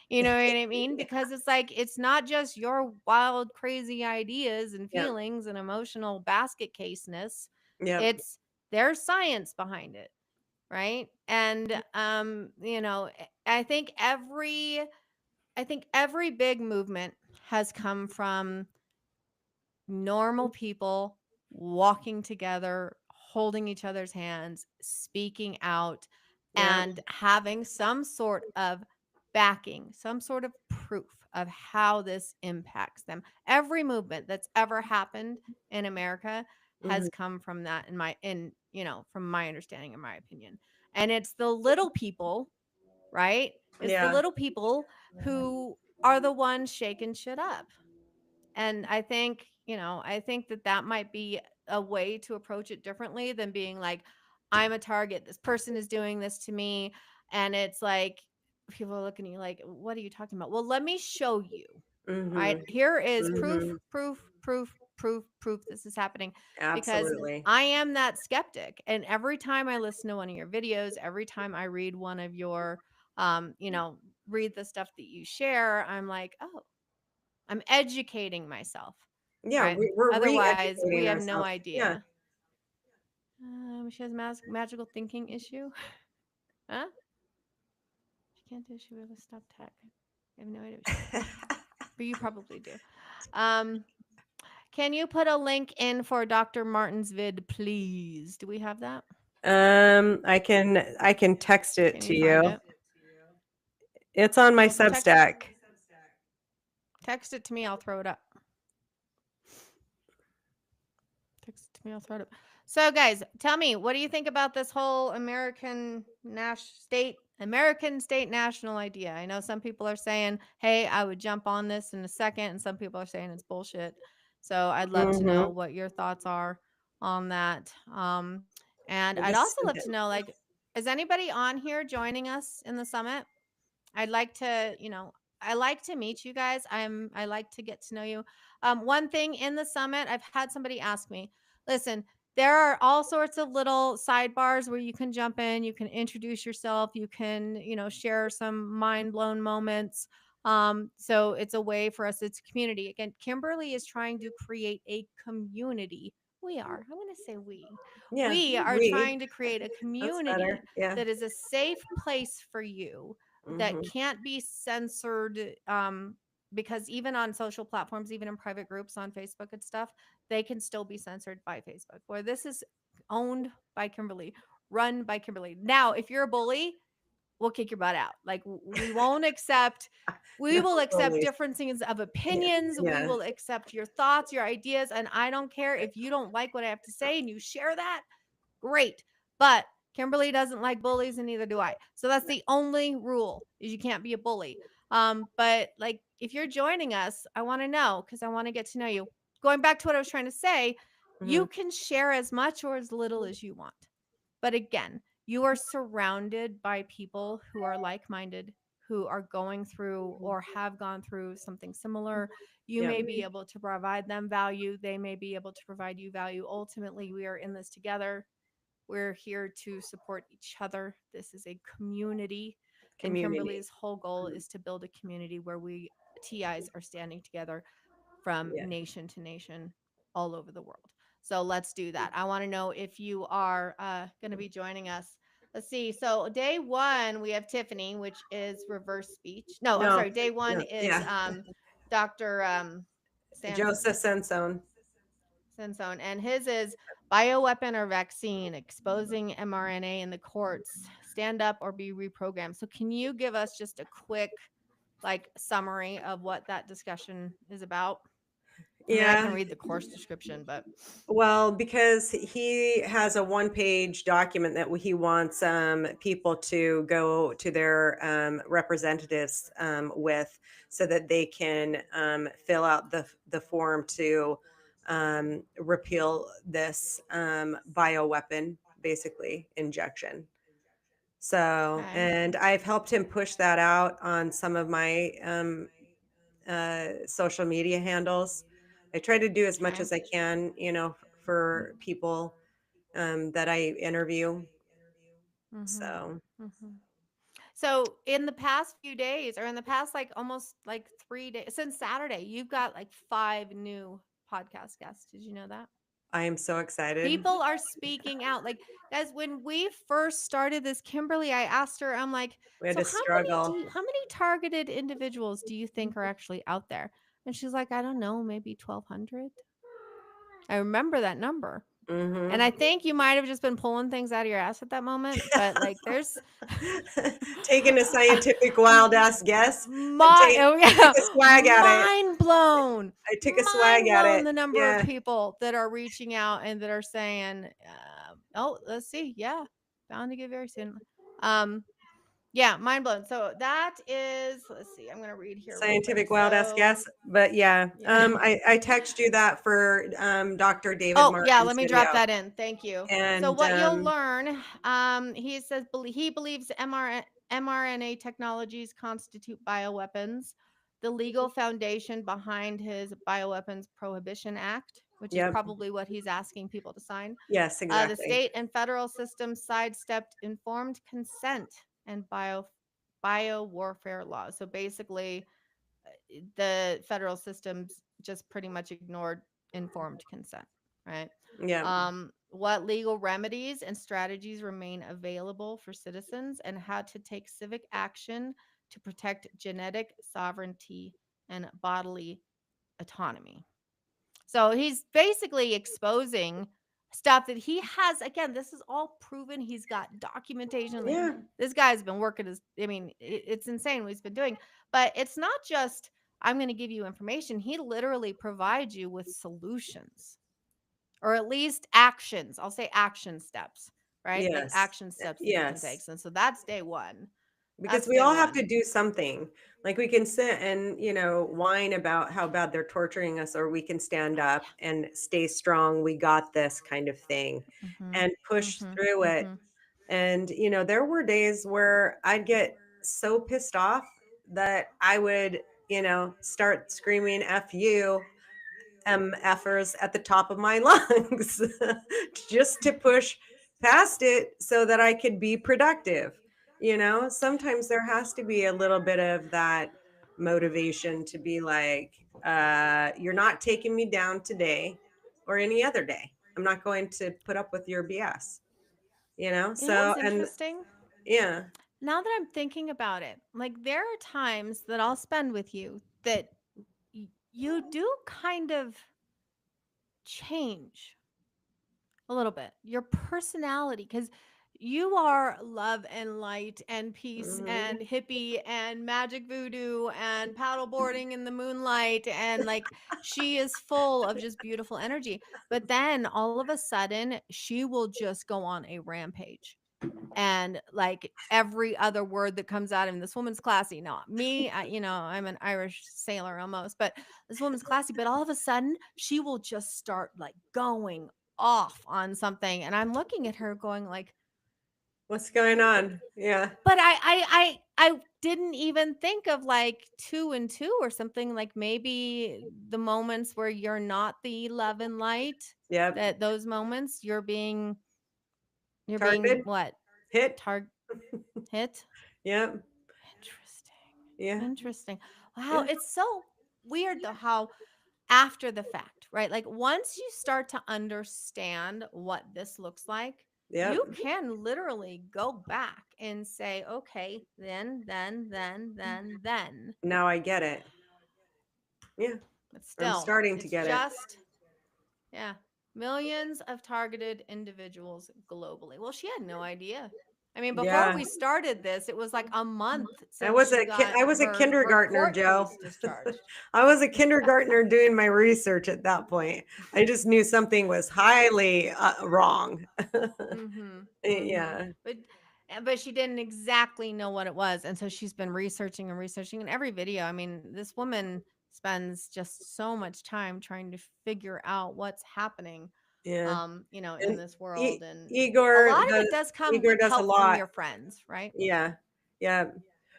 You know what I mean? Because it's like, it's not just your wild, crazy ideas and Yep. feelings and emotional basket caseness. Yep. It's There's science behind it, right? And I think every big movement has come from normal people walking together, holding each other's hands, speaking out, Yep. and having some sort of backing, some sort of proof of how this impacts them. Every movement that's ever happened in America has Mhm. come from that, from my understanding, in my opinion. And it's the little people, right? It's the Yeah. little people who are the ones shaking shit up. And I think that that might be a way to approach it differently than being like, I'm a target. This person is doing this to me. And it's like, people are looking at you like, what are you talking about? Well, let me show you. Right? Mhm. Here is proof, Mhm. proof, proof, proof, proof this is happening, because Absolutely. I am that skeptic. And every time I listen to one of your videos, every time I read one of your, read the stuff that you share, I'm like, oh, I'm educating myself, Yeah, right? we're Otherwise, we re-educating have no ourselves. Yeah. idea. She has magical thinking issue. Huh? She can't do. She really stop tech. I have no idea what she's talking about, but you probably do. Um, can you put a link in for Dr. Martin's vid, please? Do we have that? I can text it Can to you find you. it? It's on my Well, Substack. text it to me. I'll throw it up. Text it to me. I'll throw it up. So, guys, tell me, what do you think about this whole American state national idea? I know some people are saying, "Hey, I would jump on this in a second," and some people are saying it's bullshit. So, I'd love to know Mhm. what your thoughts are on that. And I I'd just also sent love it. to know, like, is anybody on here joining us in the summit? I'd like to, I like to meet you guys. I like to get to know you. One thing in the summit, I've had somebody ask me, listen, there are all sorts of little sidebars where you can jump in, you can introduce yourself, you can, share some mind blown moments. So it's a way for us, it's a community. Again, Kimberly is trying to create a community. We are, I'm going to say Yeah, we are we. trying to create a That's community better. Yeah. that is a safe place for you, that Hmm. can't be censored. Because even on social platforms, even in private groups on Facebook and stuff, they can still be censored by Facebook. Where this is owned by Kimberly, run by Kimberly. Now, if you're a bully, we'll kick your butt out. Like we won't accept. We No will accept bullies. differences of Yeah. opinions. We Yeah. will accept your thoughts, your ideas, and I don't care if you don't like what I have to say and you share that. Great. But Kimberly doesn't like bullies and neither do I. So that's the only rule is you can't be a bully. But like if you're joining us, I want to know because I want to get to know you. Going back to what I was trying to say, Hmm. you can share as much or as little as you want. But again, you are surrounded by people who are like-minded, who are going through or have gone through something similar. You Yeah. may be able to provide them value. They may be able to provide you value. Ultimately, we are in this together. We're here to support each other. This is a community. And Community. Kimberly's whole goal is to build a community where we TIs are standing together from Yeah. nation to nation all over the world. So let's do that. I want to know if you are going to be joining us. Let's see. So day one, we have Tiffany, which is reverse speech. No, I'm No. sorry. Day one No. is Yeah. Dr. Sans Joseph Sensone. Sansone, and his is bioweapon or vaccine exposing mRNA in the courts. Stand up or be reprogrammed. So can you give us just a quick like summary of what that discussion is about? I mean, I Yeah. can read the course description, but Well, because he has a one-page document that he wants people to go to their representatives with, so that they can fill out the form to repeal this bioweapon, basically injection. So, okay. and I've helped him push that out on some of my social media handles. I try to do as much Okay. as I can, for people that I interview. Mhm. So Mhm. So in the past few days, or in the past like almost like 3 days since Saturday, you've got like 5 new podcast guests. Did you know that? I am so excited. People are speaking out. Like, guys, when we first started this, Kimberly, I asked her, I'm like, We had so to struggle. how many targeted individuals do you think are actually out there? And she's like, I don't know, maybe 1,200. I remember that number. And Hmm. I think you might have just been pulling things out of your ass at that moment, but like there's Taking a scientific wild M- ass guess. my oh I took yeah, a swag at it. mind blown. I took a swag Mind at blown it. the number of Yeah. people that are reaching out and that are saying, "Oh, let's see, yeah, bound to get very soon." Um, yeah, mind blown. So that is, let's see, I'm gonna read here real quick. Scientific wild ass So guess. But yeah, yeah. I text you that for Dr. David Oh, yeah, Martin's let me video. drop that in. Thank you. So And what you'll learn, he says he believes mRNA technologies constitute bioweapons. The legal foundation behind his Bioweapons Prohibition Act, which is yep. probably what he's asking people to sign. Yes, The exactly. state and federal systems sidestepped informed consent and bio warfare laws. So basically, the federal systems just pretty much ignored informed consent, right? Yep. What legal remedies and strategies remain available for citizens and how to take civic action to protect genetic sovereignty and bodily autonomy. So he's basically exposing stuff that he has. Again, this is all proven. He's got documentation. Like Yeah. this guy's been working his, I mean, it's insane what he's been doing. But it's not just, I'm going to give you information. He literally provides you with solutions or at least actions. I'll say action steps, right? Like Yes. action steps that you can take. Yes. And so that's day one. Because That's we day all have to one. do something. Like we can sit and, whine about how bad they're torturing us, or we can stand Oh, up and stay strong. We got this kind of thing yeah. and push Mm-hmm. through it. Mm-hmm. And, there were days where I'd get so pissed off that I would, start screaming F you MFers at the top of my lungs just to push past it so that I could be productive. Sometimes there has to be a little bit of that motivation to be like, you're not taking me down today or any other day. I'm not going to put up with your BS. You know So, what's and interesting? yeah. Now that I'm thinking about it, like there are times that I'll spend with you that you do kind of change a little bit your personality because you are love and light and peace Mhm. and hippie and magic voodoo and paddleboarding in the moonlight and like she is full of just beautiful energy. But then all of a sudden, she will just go on a rampage and like every other word that comes out of him. This woman's classy. No, me, I'm an Irish sailor almost, but this woman's classy. But all of a sudden, she will just start like going off on something, and I'm looking at her going like, What's going on? Yeah. but I didn't even think of like two and two or something like maybe the moments where you're not the love and light, Yep. that those moments you're being Targeted. what Hit. target hit. Yep. Interesting. Yeah. Interesting. Wow, Yeah. it's so weird though how after the fact, right? Like once you start to understand what this looks like, you Yep. can literally go back and say, okay, then. Now I get it. Yeah. But I'm still, starting to it's get it. just, yeah, millions of targeted individuals globally. Well, she had no idea. I mean, before Yeah. we started this, it was like a month I since was she a got I was a her kindergartner, court Joe. case discharged. I was a kindergartner doing my research at that point. I just knew something was highly wrong. Mhm. Mhm. Yeah. But she didn't exactly know what it was, and so she's been researching and researching in every video. I mean, this woman spends just so much time trying to figure out what's happening Yeah. in And this world, and a Igor lot of does it does come Igor with does a help from lot. your friends, right? Yeah. Yeah.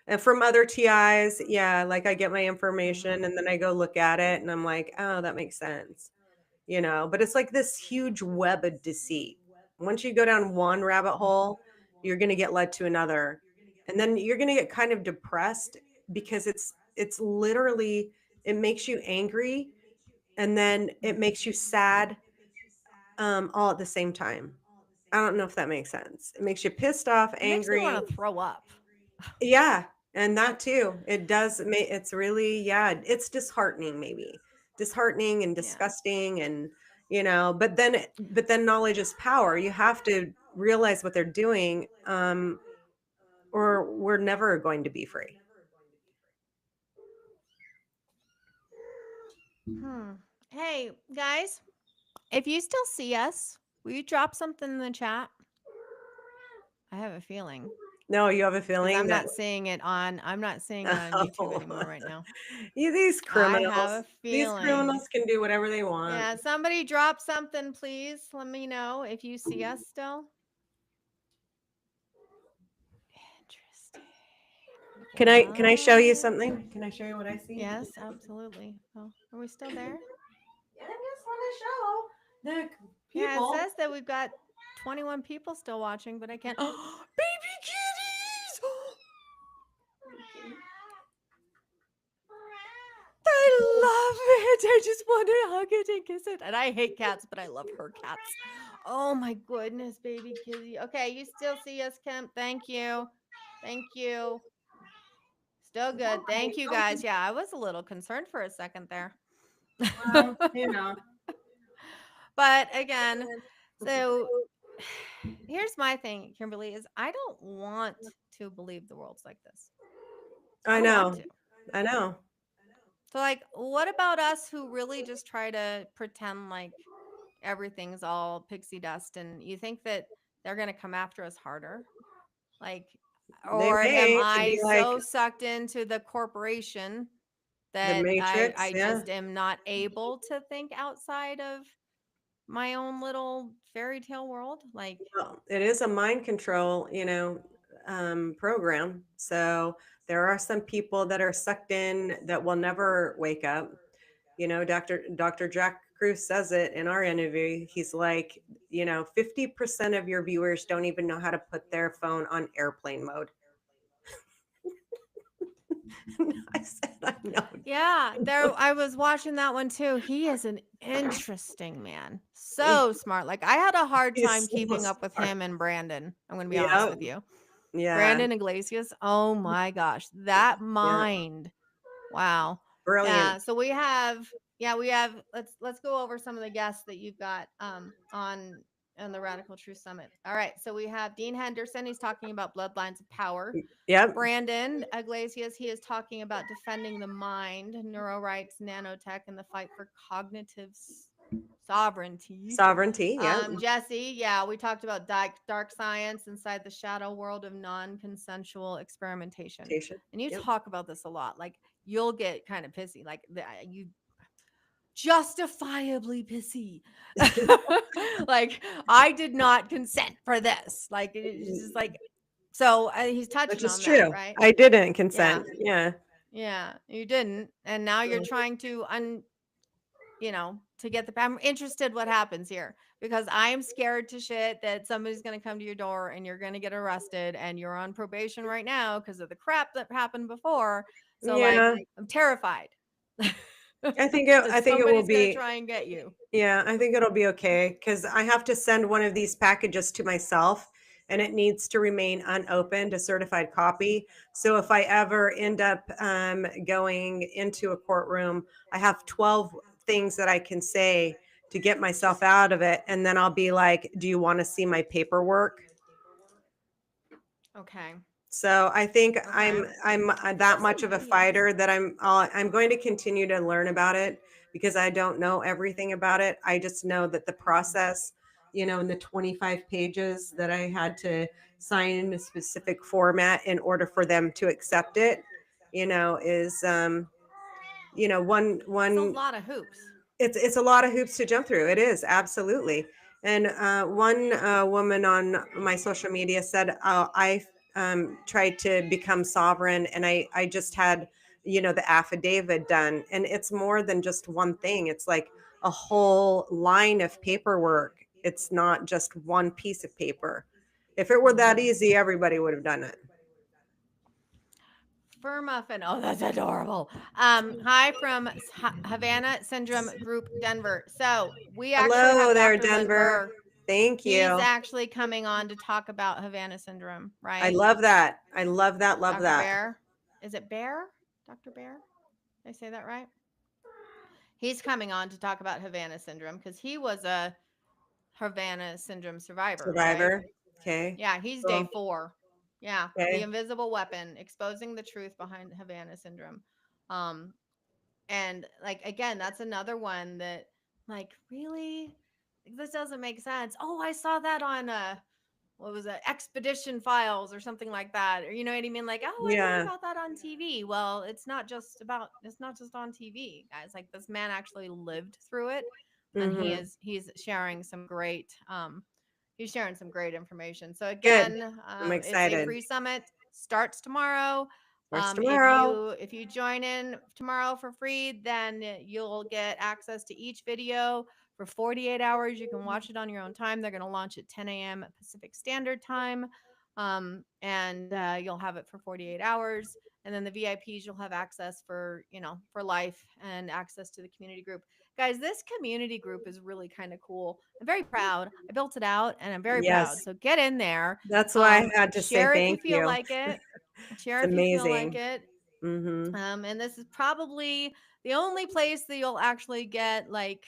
And from other TIs, yeah, like I get my Mhm. information and then I go look at it and I'm like, oh, that makes sense. But it's like this huge web of deceit. Once you go down one rabbit hole, you're going to get led to another. And then you're going to get kind of depressed because it's literally it makes you angry and then it Mhm. makes you sad all at the same time. I don't know if that makes sense. It makes you pissed off, It makes me angry. want to throw up. Yeah, and that too. It does it's really, yeah, it's disheartening maybe. Disheartening and Yeah. disgusting but then knowledge is power. You have to realize what they're doing or we're never going to be free. Hmm. Hey, guys, if you still see us, will you drop something in the chat? I have a feeling No, you have a because feeling that I'm not seeing it on YouTube oh, anymore right now. these I have criminals. a These feeling. criminals can do whatever they want. Yeah, somebody drop something, please. Let me know if you see us still. Interesting. Can I show you What? something? Can I show you what I see? Yes, absolutely. Oh, are we still there? I just want to show the Yeah, it people. says that we've got 21 people still watching, but I can't. Baby kitties! I love it. I just want to hug it and kiss it. And I hate cats, but I love her cats. Oh my goodness, baby kitty. Okay, you still see us, Kemp. Thank you. Thank you. Still good. Thank you guys. Yeah, I was a little concerned for a second there. Well, you know. But again, so here's my thing, Kimberly, is I don't want to believe the world's like this. I I don't want know. to. I know. So like what about us who really just try to pretend like everything's all pixie dust and you think that they're going to come after us harder? Like They or am may to I be like so sucked into the corporation the that I Matrix. I Yeah. just am not able to think outside of my own little fairy tale world? Like Well, it is a mind control, program. So there are some people that are sucked in that will never wake up. Dr. Jack Cruz says it in our interview. He's like, 50% of your viewers don't even know how to put their phone on airplane mode. I said, I know. Yeah, there I was watching that one too. He is an interesting man. So smart. Like I had a hard time He's so keeping up with smart. him and Brandon. I'm going to be honest Yeah. with you. Yeah. Brandon Iglesias. Oh my gosh. That Yeah. mind. Wow. Brilliant. So we have let's go over some of the guests that you've got on the Radical Truth Summit. All right. So we have Dean Henderson. He's talking about bloodlines of power. Yep. Brandon Iglesias, he is talking about defending the mind, neuro rights, nanotech, and the fight for cognitive sovereignty. Sovereignty. Yep. Jesse, yeah, we talked about dark science inside the shadow world of non-consensual experimentation. Station. And you Yep. talk about this a lot. Like you'll get kind of pissy, like you justifiably pissy. Like I did not consent for this. Like it's just like so he's Which touching is on that, true. right? I didn't Yeah. consent. Yeah. Yeah, you didn't. And now you're Yeah. trying to to get I'm interested what happens here because I'm scared to shit that somebody's going to come to your door and you're going to get arrested and you're on probation right now because of the crap that happened before. So like Yeah. I'm terrified I that think it will somebody's going to be. try and get you. Yeah, I think it'll be okay because I have to send one of these packages to myself and it needs to remain unopened, a certified copy. So if I ever end up going into a courtroom, I have 12 things that I can say to get myself out of it. And then I'll be like, do you want to see my paperwork? Okay. So I think Okay. I'm Give that me much some of a videos. fighter that I'm going to continue to learn about it because I don't know everything about it. I just know that the process, in the 25 pages that I had to sign in a specific format in order for them to accept it, is one It's a one lot of hoops. it's a lot of hoops to jump through. It is absolutely. And one woman on my social media said, I tried to become sovereign, and I just had the affidavit done, and it's more than just one thing. It's like a whole line of paperwork. It's not just one piece of paper. If it were that Mhm. easy, everybody would have done it. Fur muffin. Oh, that's adorable. Hi from Havana Syndrome Group, Denver. So we actually Hello have there, Dr. Len Denver. Burr. Thank He's you. actually coming on to talk about Havana syndrome, I right? love that. I love that. Love Dr. that. Bear. Is it Bear? Dr. Bear? Did I say that right? He's coming on to talk about Havana syndrome because he was a Havana syndrome survivor, right? Survivor. Okay. Yeah, he's day Cool. 4. Yeah, the Okay. invisible weapon, exposing the truth behind Havana syndrome. Um, and like again, that's another one that like really this doesn't make sense. Oh, I saw that on what was it, Expedition Files or something like that. Or you know what I mean? Like, oh, I heard Yeah. about that on TV. Well, it's not just on TV, guys. Like this man actually lived through it and Hmm. he's sharing some great he's sharing some great information. So Good. again, I'm it's a excited. free summit, starts tomorrow. First If tomorrow. you join in tomorrow for free, then you'll get access to each video for 48 hours. You can watch it on your own time. They're going to launch at 10 a.m. Pacific Standard Time. And you'll have it for 48 hours. And then the VIPs, you'll have access for life and access to the community group. Guys, this community group is really kind of cool. I'm very proud. I built it out and I'm very proud. Yes. So get in there. That's why I had to say Share if you thank feel you. like it. Share It's if you feel like amazing. it. Hmm. And this is probably the only place that you'll actually get like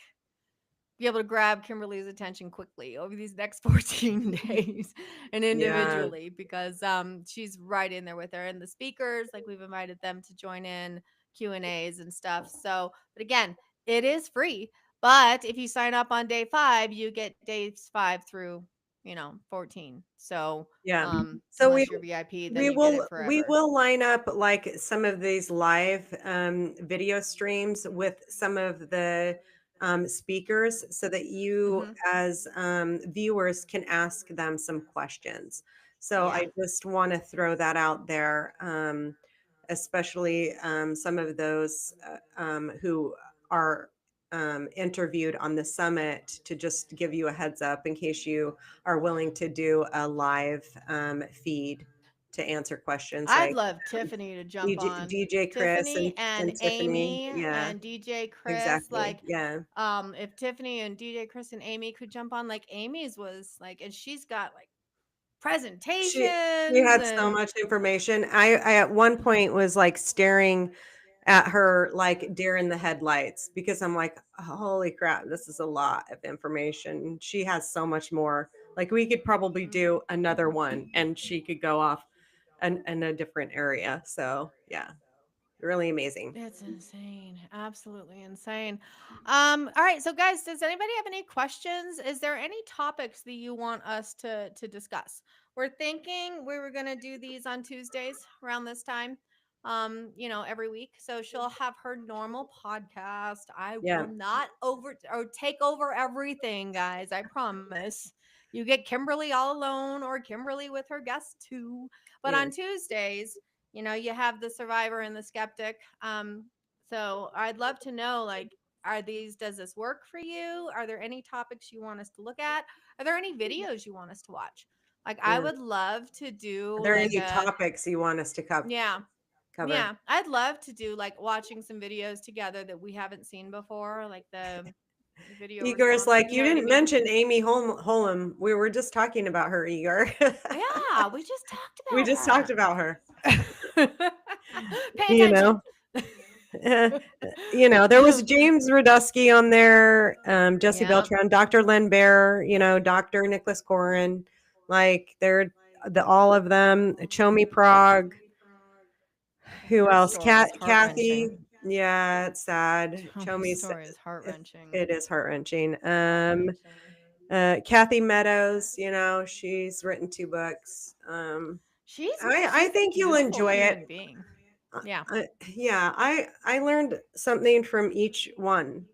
be able to grab Kimberly's attention quickly over these next 14 days and Yeah. individually because she's right in there with her and the speakers like we've invited them to join in Q&As and stuff. So, but again, it is free, but if you sign up on day 5, you get days 5 through, 14. So, Yeah. So unless you're VIP, then we you get will it we forever. will line up like some of these live video streams with some of the speakers so that you Mhm. as viewers can ask them some questions. So Yeah. I just want to throw that out there, especially some of those who are interviewed on the summit to just give you a heads up in case you are willing to do a live feed to answer questions I'd like love Tiffany to jump on. DJ Chris Tiffany and and Tiffany. Amy Yeah, and DJ Chris, exactly. like, Yeah. if Tiffany and DJ Chris and Amy could jump on, like Amy's was like, and she's got like She presentations had so and much information. I at one point was like staring at her like deer in the headlights because I'm like, holy crap, this is a lot of information. She has so much more. Like we could probably do another one and she could go off in a different area. So yeah, really amazing. it's insane. Absolutely insane. All right. So guys, does anybody have any questions? Is there any topics that you want us to discuss? We're thinking we were gonna do these on Tuesdays around this time. Every week. So she'll have her normal podcast. I Yeah, will not over or take over everything, guys. I promise. You get Kimberly all alone or Kimberly with her guests too. But yeah, on Tuesdays, you have the survivor and the skeptic. So I'd love to know, like, does this work for you? Are there any topics you want us to look at? Are there any videos you want us to watch? Like, I yeah. would love to do Are there like any a topics you want us to yeah. cover? Yeah, I'd love to do like watching some videos together that we haven't seen before, like the video Igor's responses. like, You you know what I didn't mean? mention Amy Holm. We were just talking about her, Igor. Yeah, we just talked We about just talked her. about her. Pay You attention. know, Uh, there was James Radusky on there, Jesse Yeah, Beltran, Dr. Len Bear, Dr. Nicholas Corin, like they're all of them. Chomi Prague. Who her else? story is heart wrenching. Kathy. Yeah, it's sad. Tommy's Chomi's. story is heart wrenching. It is heart wrenching. Heart wrenching. Kathy Meadows. She's written 2 books. I She's a think you'll beautiful enjoy it. human being. Yeah, Yeah, I learned something from each one,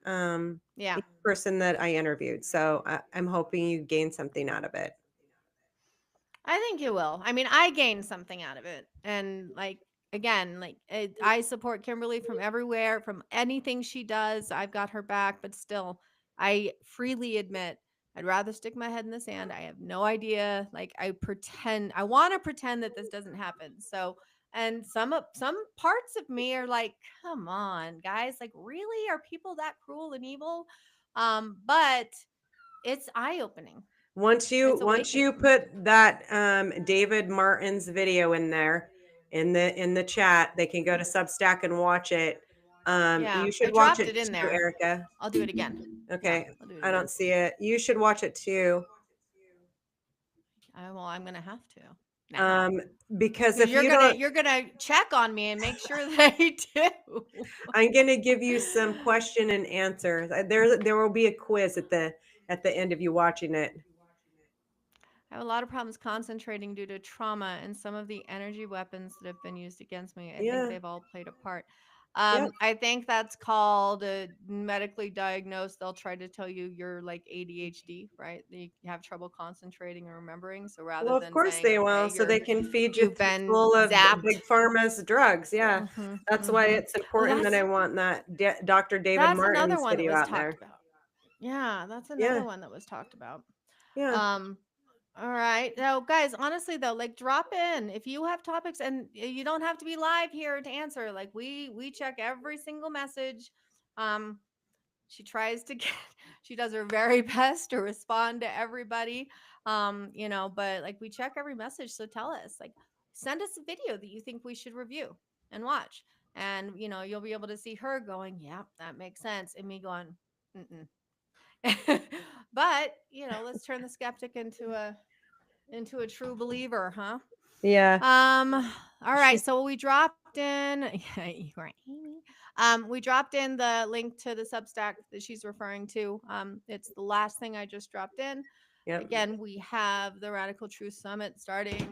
yeah. each person that I interviewed. So I'm hoping you gain something out of it. I think you will. I mean, I gained something out of it. And like again, like I support Kimberly from everywhere, from anything she does. I've got her back, but still I freely admit I'd rather stick my head in the sand. I have no idea. Like I want to pretend that this doesn't happen. So and some parts of me are like, come on, guys, like really are people that cruel and evil? But it's eye-opening. It's Once you awakening. put that David Martin's video in there in the chat, they can go to Substack and watch it. Yeah, You I should watch dropped it it in too, there. Erica. I'll do it again. Yeah, Okay, I'll do it I don't again. see it. You should watch it too. I'm gonna have to now Um, because because if you don't, you're gonna check on me and make sure that I do. I'm going to give you some question and answers. There will be a quiz at the end of you watching it. I have a lot of problems concentrating due to trauma and some of the energy weapons that have been used against me. I think Yeah. they've all played a part. Yep. I think that's called medically diagnosed. They'll try to tell you you're like ADHD, right? That you have trouble concentrating and remembering. So rather Well, of than course saying, they okay, will, so they can feed you you've been full of zapped. big pharma's drugs. Yeah, Hmm. that's why Hmm. it's Oh, important that I want that Dr. David that's another Martin's one that video was out talked there. about. Yeah, that's Yeah, another one that was talked about. yeah. Um, all right. Now, guys, honestly though, like drop in if you have topics and you don't have to be live here to answer. Like we check every single message. Um, she tries to get she does her very best to respond to everybody. But like we check every message, so tell us. Like send us a video that you think we should review and watch. And you'll be able to see her going, yeah, that makes sense. And me going, mm-mm. But let's turn the skeptic into a true believer, huh? Yeah. All right. She's So we dropped in. Yeah, you are Amy. We dropped in the link to the Substack that she's referring to. It's the last thing I just dropped in. Yep. Again, we have the Radical Truth Summit starting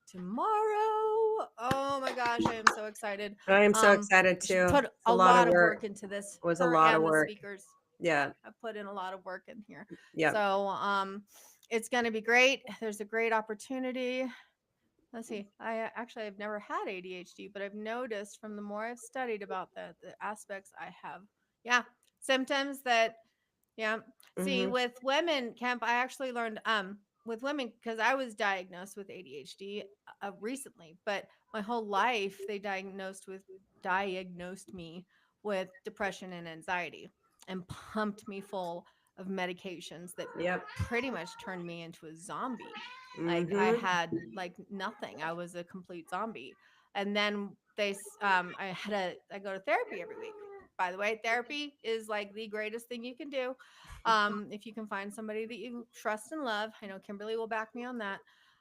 tomorrow. Oh my gosh, I am so excited. I am so Um, excited she too. put It's a a lot of lot of work. work into this. It was a Her lot of and the work. speakers. Yeah, Yeah. I put in a lot of work in here. Yep. So it's going to be great. There's a great opportunity. Let's see. I've never had ADHD, but I've noticed from the more I've studied about the aspects I have Yeah. Symptoms that, yeah. See, Mhm. with women, Kemp, I actually learned with women because I was diagnosed with ADHD recently, but my whole life they diagnosed me with depression and anxiety and pumped me full of medications that Yep. pretty much turned me into a zombie. Like I Mhm. had like nothing. I was a complete zombie. And then I go to therapy every week. By the way, therapy is like the greatest thing you can do. If you can find somebody that you trust and love. I know Kimberly will back me on that.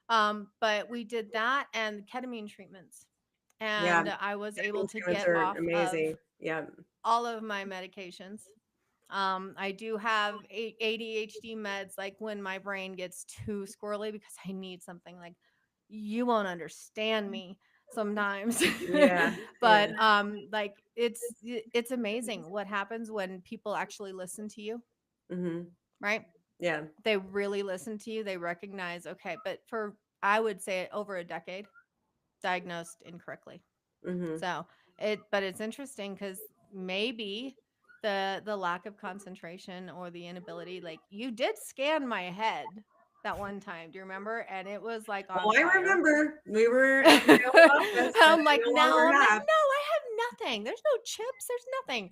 But we did that and ketamine treatments. Yeah. And I was able Ketamine to treatments get are off of amazing. Yep. all of my medications. I do have ADHD meds, like when my brain gets too squirrely because I need something like you won't understand me sometimes. Yeah. Yeah. But like it's amazing what happens when people actually listen to you, Mhm. right? Yeah. They really listen to you. They recognize, okay, but for I would say over a decade diagnosed incorrectly. Mhm. So but it's interesting because maybe the lack of concentration or the inability, like you did scan my head that one time. Do you remember? And it was like on Oh, I fire. remember. We were at the mail office that I'm I like, no no, longer I'm like, have. no, I have nothing. There's no chips. There's nothing.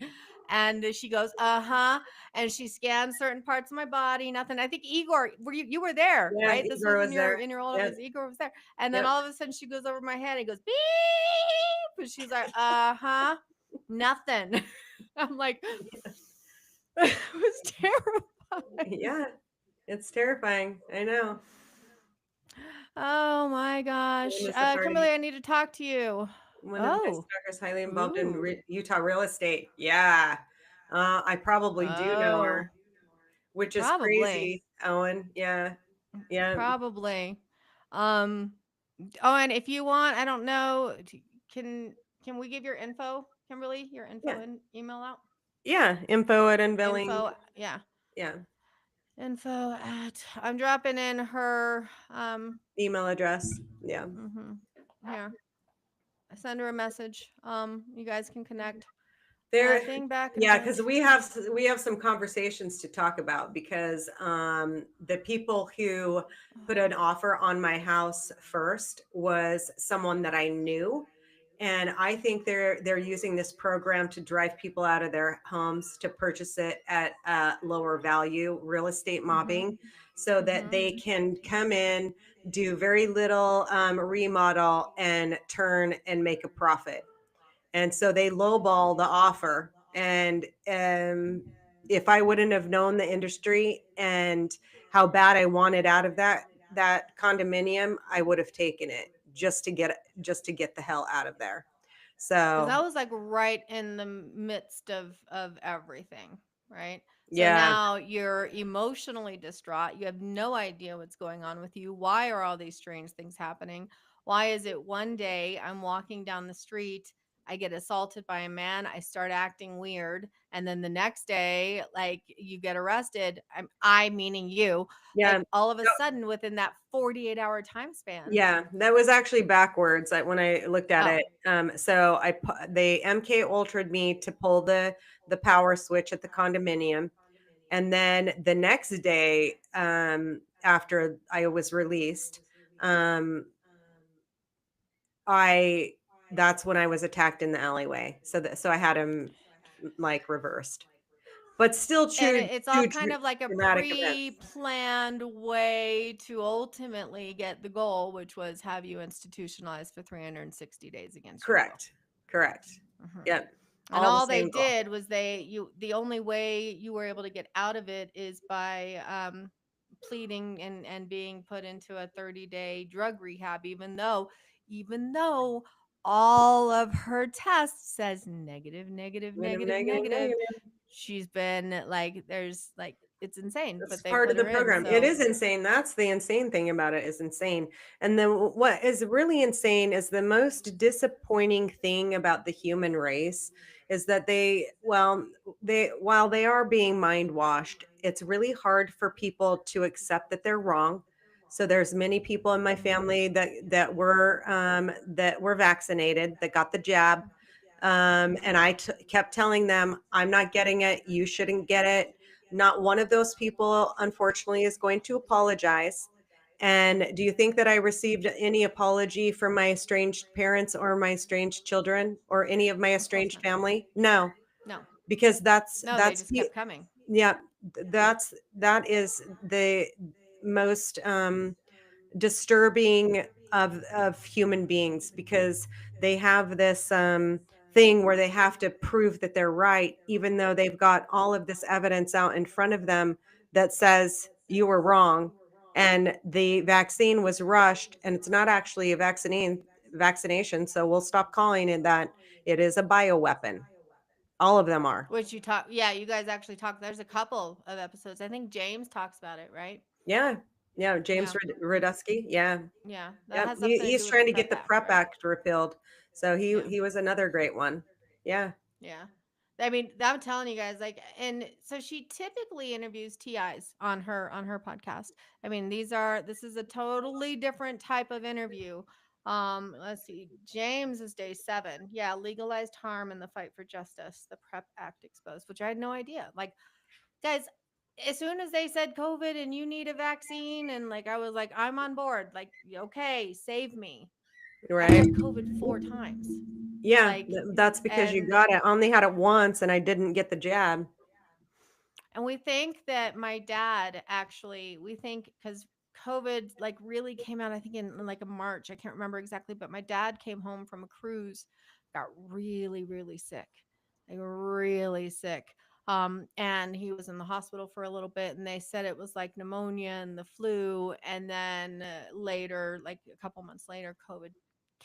And she goes, uh-huh. And she scanned certain parts of my body, nothing. I think Igor, you were there, Yeah, right? This Igor was was there. in your old Yep. office. Igor was there. And then Yep. all of a sudden she goes over my head and goes, beep. And she's like, uh-huh. Nothing. I'm like, it was terrifying. Yeah. It's terrifying. I know. Oh my When gosh. was the Kimberly, party? I need to talk to you. One of my Oh, stalkers highly involved in ooh. Utah real estate. Yeah. I probably do know Oh, her, which is probably. crazy, Owen. Yeah. Yeah. Probably. Um oh, and if you want, I don't know, can can we give your info, Kimberly, your info Yeah. and email out? Yeah. Info at unveiling. Info, yeah. Yeah. Info at I'm dropping in her Email address. Yeah. mhm. Here. I send her a message. You guys can connect. There, Thing back in yeah, because which we have some conversations to talk about because the people who put an offer on my house first was someone that I knew, and I think they're using this program to drive people out of their homes to purchase it at lower value, real estate mhm. mobbing, so that Mhm. they can come in, do very little remodel, and turn and make a profit. And so they lowball the offer. And if I wouldn't have known the industry and how bad I wanted out of that condominium, I would have taken it just to get the hell out of there. Because So that was like right in the midst of everything, right? So yeah, now you're emotionally distraught. You have no idea what's going on with you. Why are all these strange things happening? Why is it one day I'm walking down the street, I get assaulted by a man, I start acting weird, and then the next day, like you get arrested. I meaning you, yeah. like all of a sudden within that 48-hour time span. Yeah, that was actually backwards when I looked at Oh, it. So they MK ultra'd me to pull the power switch at the condominium. And then the next day, after I was released, um, I that's when I was attacked in the alleyway. So I had him like reversed, but still and two it's all two kind of like a dramatic events. pre-planned way to ultimately get the goal, which was have you institutionalized for 360 days against your will. Correct. Correct. Mhm. Yep. And All the all they same goal. did was the only way you were able to get out of it is by pleading and being put into a 30-day drug rehab, even though all of her tests says negative, negative, Negative, negative, negative, negative. negative. She's been like, there's like, it's insane, It's but they part of put the her in. program. It So is insane. That's the insane thing about it is insane. And then what is really insane is the most disappointing thing about the human race is that they while they are being mind washed, it's really hard for people to accept that they're wrong. So there's many people in my mhm. family that were vaccinated, that got the jab, And kept telling them, I'm not getting it. You shouldn't get it. Not one of those people, unfortunately, is going to apologize. And do you think that I received any apology from my estranged parents or my estranged children or any of my Of course estranged not. family? No, No. because No, they just kept coming. yeah, that is the most disturbing of human beings, because they have this thing where they have to prove that they're right, even though they've got all of this evidence out in front of them that says you were wrong, and the vaccine was rushed, and it's not actually a vaccination. So we'll stop calling it that. It is a bioweapon. All of them are. Which you talk, yeah, you guys actually talk. There's a couple of episodes. I think James talks about it, right? Yeah. Yeah. James Yeah. And Radusky. Yeah. yeah, that Yep, has something to do he's with the trying to get PrEP the Act, PrEP right? Act repealed. So Yeah. he was another great one. Yeah. Yeah. I mean, I'm telling you guys, like, and so she typically interviews TIs on her podcast. I mean, this is a totally different type of interview. Let's see. James is day 7. Yeah, legalized harm in the fight for justice, the PrEP Act exposed, which I had no idea. Like, guys, as soon as they said COVID and you need a vaccine, and like I was like, I'm on board. Like, okay, save me. I've Right. had COVID 4 times. Yeah, Like, that's because you and got it. I only had it once and I didn't get the jab. And we think that my dad actually, we think because COVID like really came out, I think in like a March, I can't remember exactly, but my dad came home from a cruise, got really, really sick, like really sick. And he was in the hospital for a little bit, and they said it was like pneumonia and the flu. And then later, like a couple months later, COVID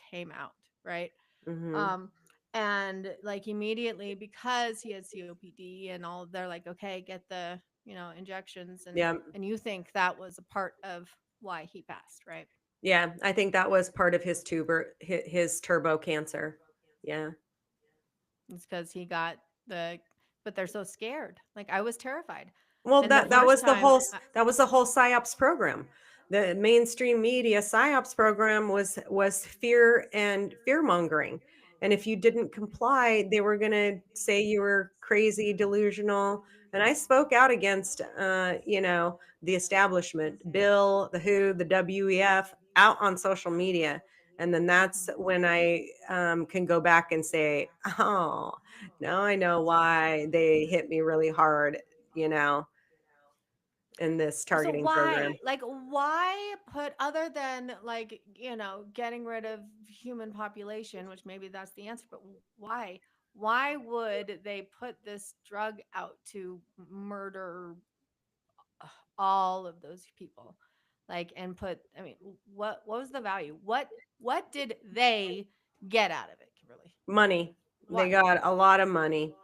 came out, right? Mhm. Um, and like immediately because he had COPD and all, they're like, okay, get the injections, Yeah. and you think that was a part of why he passed, right? Yeah, I think that was part of his turbo cancer. Yeah. It's because he got the, but they're so scared. Like I was terrified, Well, and the that first was the time, whole psyops program. The mainstream media psyops program was fear and fear mongering. And if you didn't comply, they were going to say you were crazy, delusional. And I spoke out against the establishment, Bill, the WHO, the WEF, out on social media. And then that's Mhm. when I can go back and say, oh, now I know why they hit me really hard, you know, in this So targeting why, program. like, why put, other than like getting rid of human population, which maybe that's the answer, but why would they put this drug out to murder all of those people, like, and put, I mean, what was the value, what did they get out of it, Kimberly? Money. They What? got a lot of money.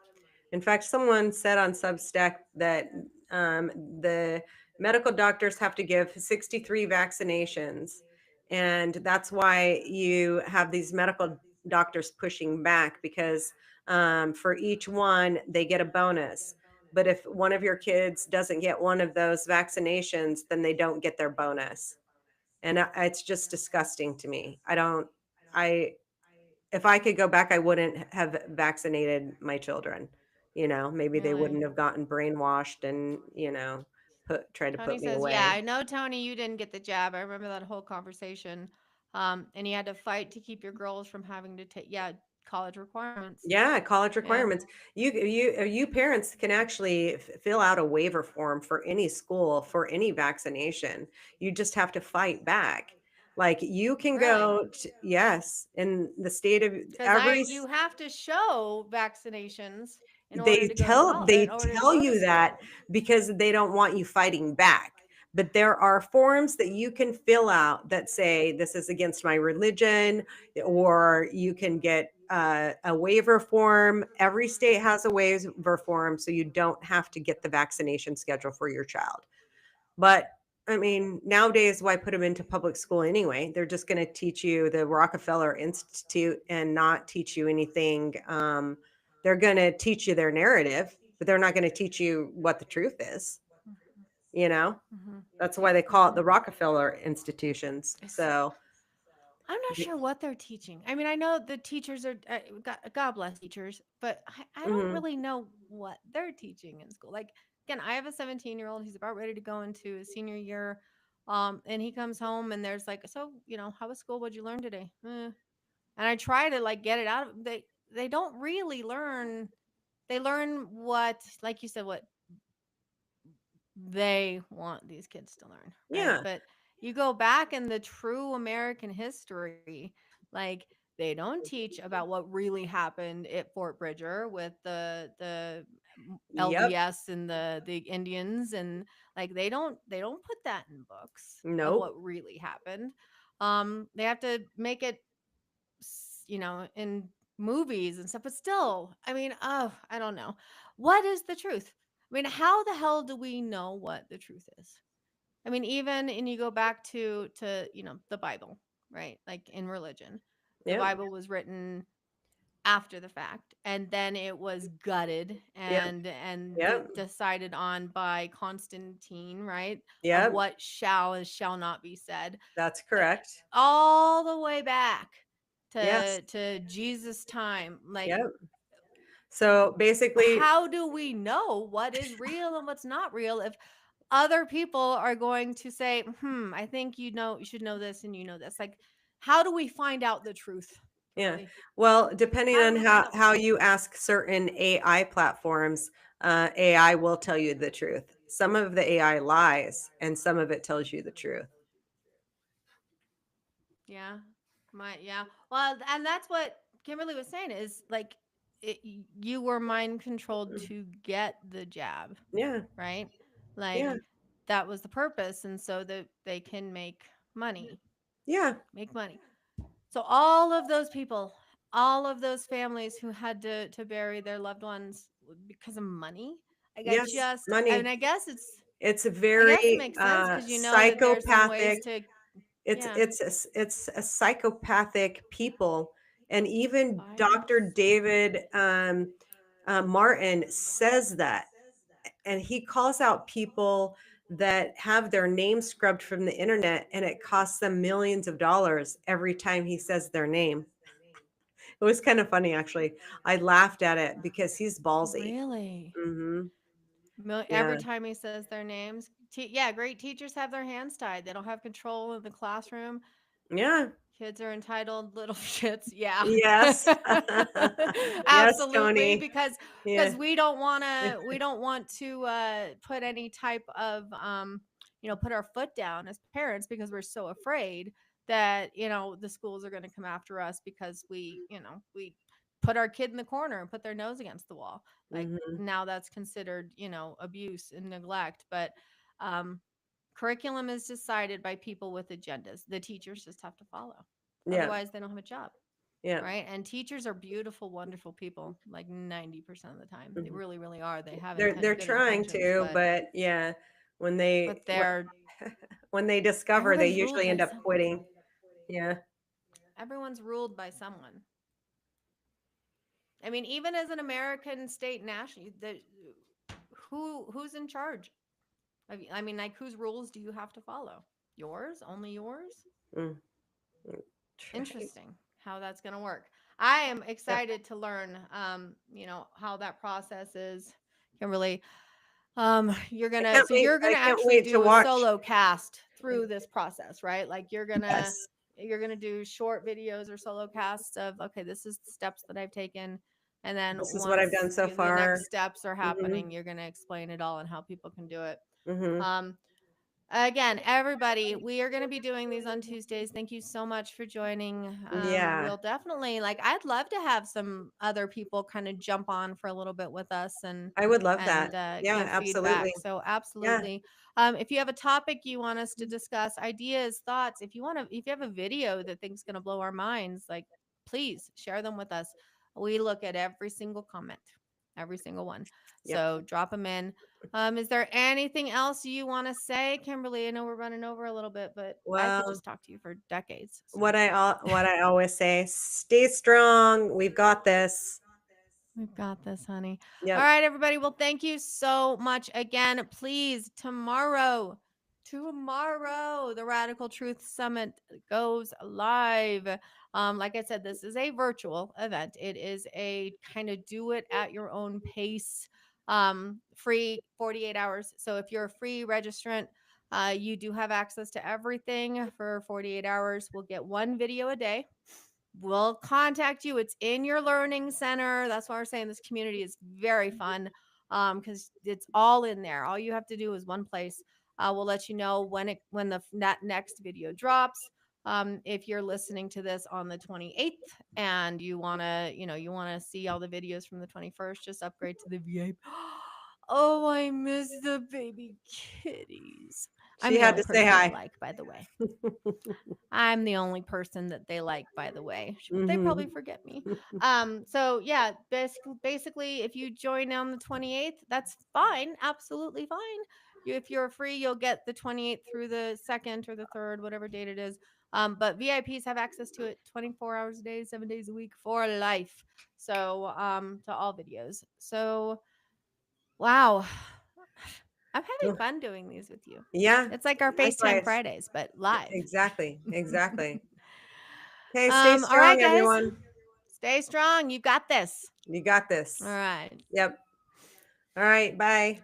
In fact, someone said on Substack that the medical doctors have to give 63 vaccinations. And that's why you have these medical doctors pushing back, because for each one, they get a bonus. But if one of your kids doesn't get one of those vaccinations, then they don't get their bonus. And it's just disgusting to me. I if I could go back, I wouldn't have vaccinated my children. Maybe they Really? wouldn't have gotten brainwashed and, tried to Tony put me says, yeah, away. I know, Tony, you didn't get the jab. I remember that whole conversation. And you had to fight to keep your girls from having to take, yeah, college requirements. Yeah, college Yeah. requirements. You parents can actually fill out a waiver form for any school for any vaccination. You just have to fight back. Like you can Really? go to, yes, in the state of Because every you have to show vaccinations in order They to go to tell college, in they order to tell go to you that school. because they don't want you fighting back. But there are forms that you can fill out that say this is against my religion, or you can get a waiver form. Every state has a waiver form, so you don't have to get the vaccination schedule for your child. But I mean, nowadays, why put them into public school anyway? They're just going to teach you the Rockefeller Institute and not teach you anything. They're going to teach you their narrative, but they're not going to teach you what the truth is. You know, Hmm. that's why they call it Hmm. the Rockefeller institutions. It's So, I'm not sure what they're teaching. I mean, I know the teachers are, God bless teachers, but I don't Mm-hmm. really know what they're teaching in school. Like, again, I have a 17-year-old. He's about ready to go into his senior year. And he comes home and there's like, so, how was school? What'd you learn today? And I try to like get it out of they don't really learn. They learn what, like you said, what they want these kids to learn, right? Yeah. But you go back in the true American history, like they don't teach about what really happened at Fort Bridger with the Yep. LDS and the Indians, and like they don't put that in books of Nope. what really happened. They have to make it in movies and stuff, but still, I mean, oh, I don't know. What is the truth? I mean, how the hell do we know what the truth is? I mean, even and you go back to the Bible, right? Like in religion. The Yep. Bible was written after the fact, and then it was gutted Yep. and Yep. decided on by Constantine, right? Of Yep. what shall and shall not be said, That's eh, correct. all the way back Yes. to Jesus' time. Like, Yep. So basically, how do we know what is real and what's not real if other people are going to say, I think you should know this and you know this? Like, how do we find out the truth, yeah. Kimberly? Well, depending How do on we find out the how truth? you ask certain AI platforms, AI will tell you the truth. Some of the AI lies, and some of it tells you the truth. Yeah. Yeah. Well, and that's what Kimberly was saying is like you were mind controlled Mm. to get the jab, Yeah. right? Yeah. Like that was the purpose. And so that they can money, Yeah. make money. So all of those people, all of those families who had to bury their loved ones because of money, like Yes. I mean, Money. It's a I guess it very makes sense because you know that there's some ways psychopathic. to, It's yeah, it's a, it's a psychopathic people, and even Dr. violence. David Martin says that, and he calls out people that have their name scrubbed from the internet, and it costs them millions of dollars every time he says their name. It was kind of funny, actually. I laughed at it because he's ballsy. Really? Hmm. Every Yeah. time he says their names. Yeah, great teachers have their hands tied. They don't have control of the classroom. Yeah. Kids are entitled little shits. Yeah. Yes. Yes, Absolutely, Tony. because Yeah. we don't want to put any type of put our foot down as parents because we're so afraid that the schools are going to come after us because we put our kid in the corner and put their nose against the wall. Like, Hmm. now that's considered abuse and neglect. But um curriculum is decided by people with agendas. The teachers just have to follow. Yeah. Otherwise, they don't have a job, Yeah. right? And teachers are beautiful, wonderful people, like 90% of the time. They Mhm. really, really are. They have They're good trying intentions, to, but but yeah, when they but they're when they discover, they everyone's ruled usually by end up someone. quitting. Yeah. Everyone's ruled by someone. I mean, even as an American state national, who's in charge? I mean, like, whose rules do you have to follow? Yours? Only yours? Mm, mm, right. Interesting how that's going to work. I am Yep. excited to learn, how that process is. Kimberly, you're I gonna can't actually wait to do a watch. solo cast through this process, right? Like Yes. you're gonna do short videos or solo casts of, okay, this is the steps that I've taken, and then This is what I've done once so the next far. steps are Hmm. happening, you're gonna explain it all and how people can do it. Hmm. Um, Again, everybody, we are going to be doing these on Tuesdays. Thank you so much for joining. Yeah. We'll definitely, like, I'd love to have some other people kind of jump on for a little bit with us I would love and that. Yeah, give absolutely. feedback. So Yeah. absolutely. If you have a topic you want us to discuss, ideas, thoughts, if you have a video that thinks going to blow our minds, like, please share them with us. We look at every single comment, every single one. Yep. So drop them in. Is there anything else you want to say, Kimberly? I know we're running over a little bit, but I could Well, just talk to you for decades. So what I always say, stay strong. We've got this. we've got this, honey. All Yep. right, everybody. Well, thank you so much again. Please, tomorrow. The Radical Truth Summit goes live. Like I said, this is a virtual event. It is a kind of do it at your own pace, free 48 hours. So if you're a free registrant, you do have access to everything for 48 hours. We'll get one video a day. We'll contact you. It's in your learning center. That's why we're saying this community is very fun, because it's all in there. All you have to do is one place. We'll let you know when that next video drops. If you're listening to this on the 28th and you want to see all the videos from the 21st, just upgrade to the VIP. Oh, I miss the baby kitties. I'm She the had only to say person they hi. like, by the way. I'm the only person that they like, by the way. They probably Mhm. forget me. So yeah, basically, if you join on the 28th, that's fine, absolutely fine. If you're free, you'll get the 28th through the second or the third, whatever date it is. But VIPs have access to it 24 hours a day, 7 days a week for life. So to all videos. So wow. I'm having fun doing these with you. Yeah, It's like our FaceTime likewise. Fridays, but live. Exactly, exactly. Okay, stay All right, strong, guys. everyone. Stay strong. You got this. You got All this. right. Yep. All right, bye.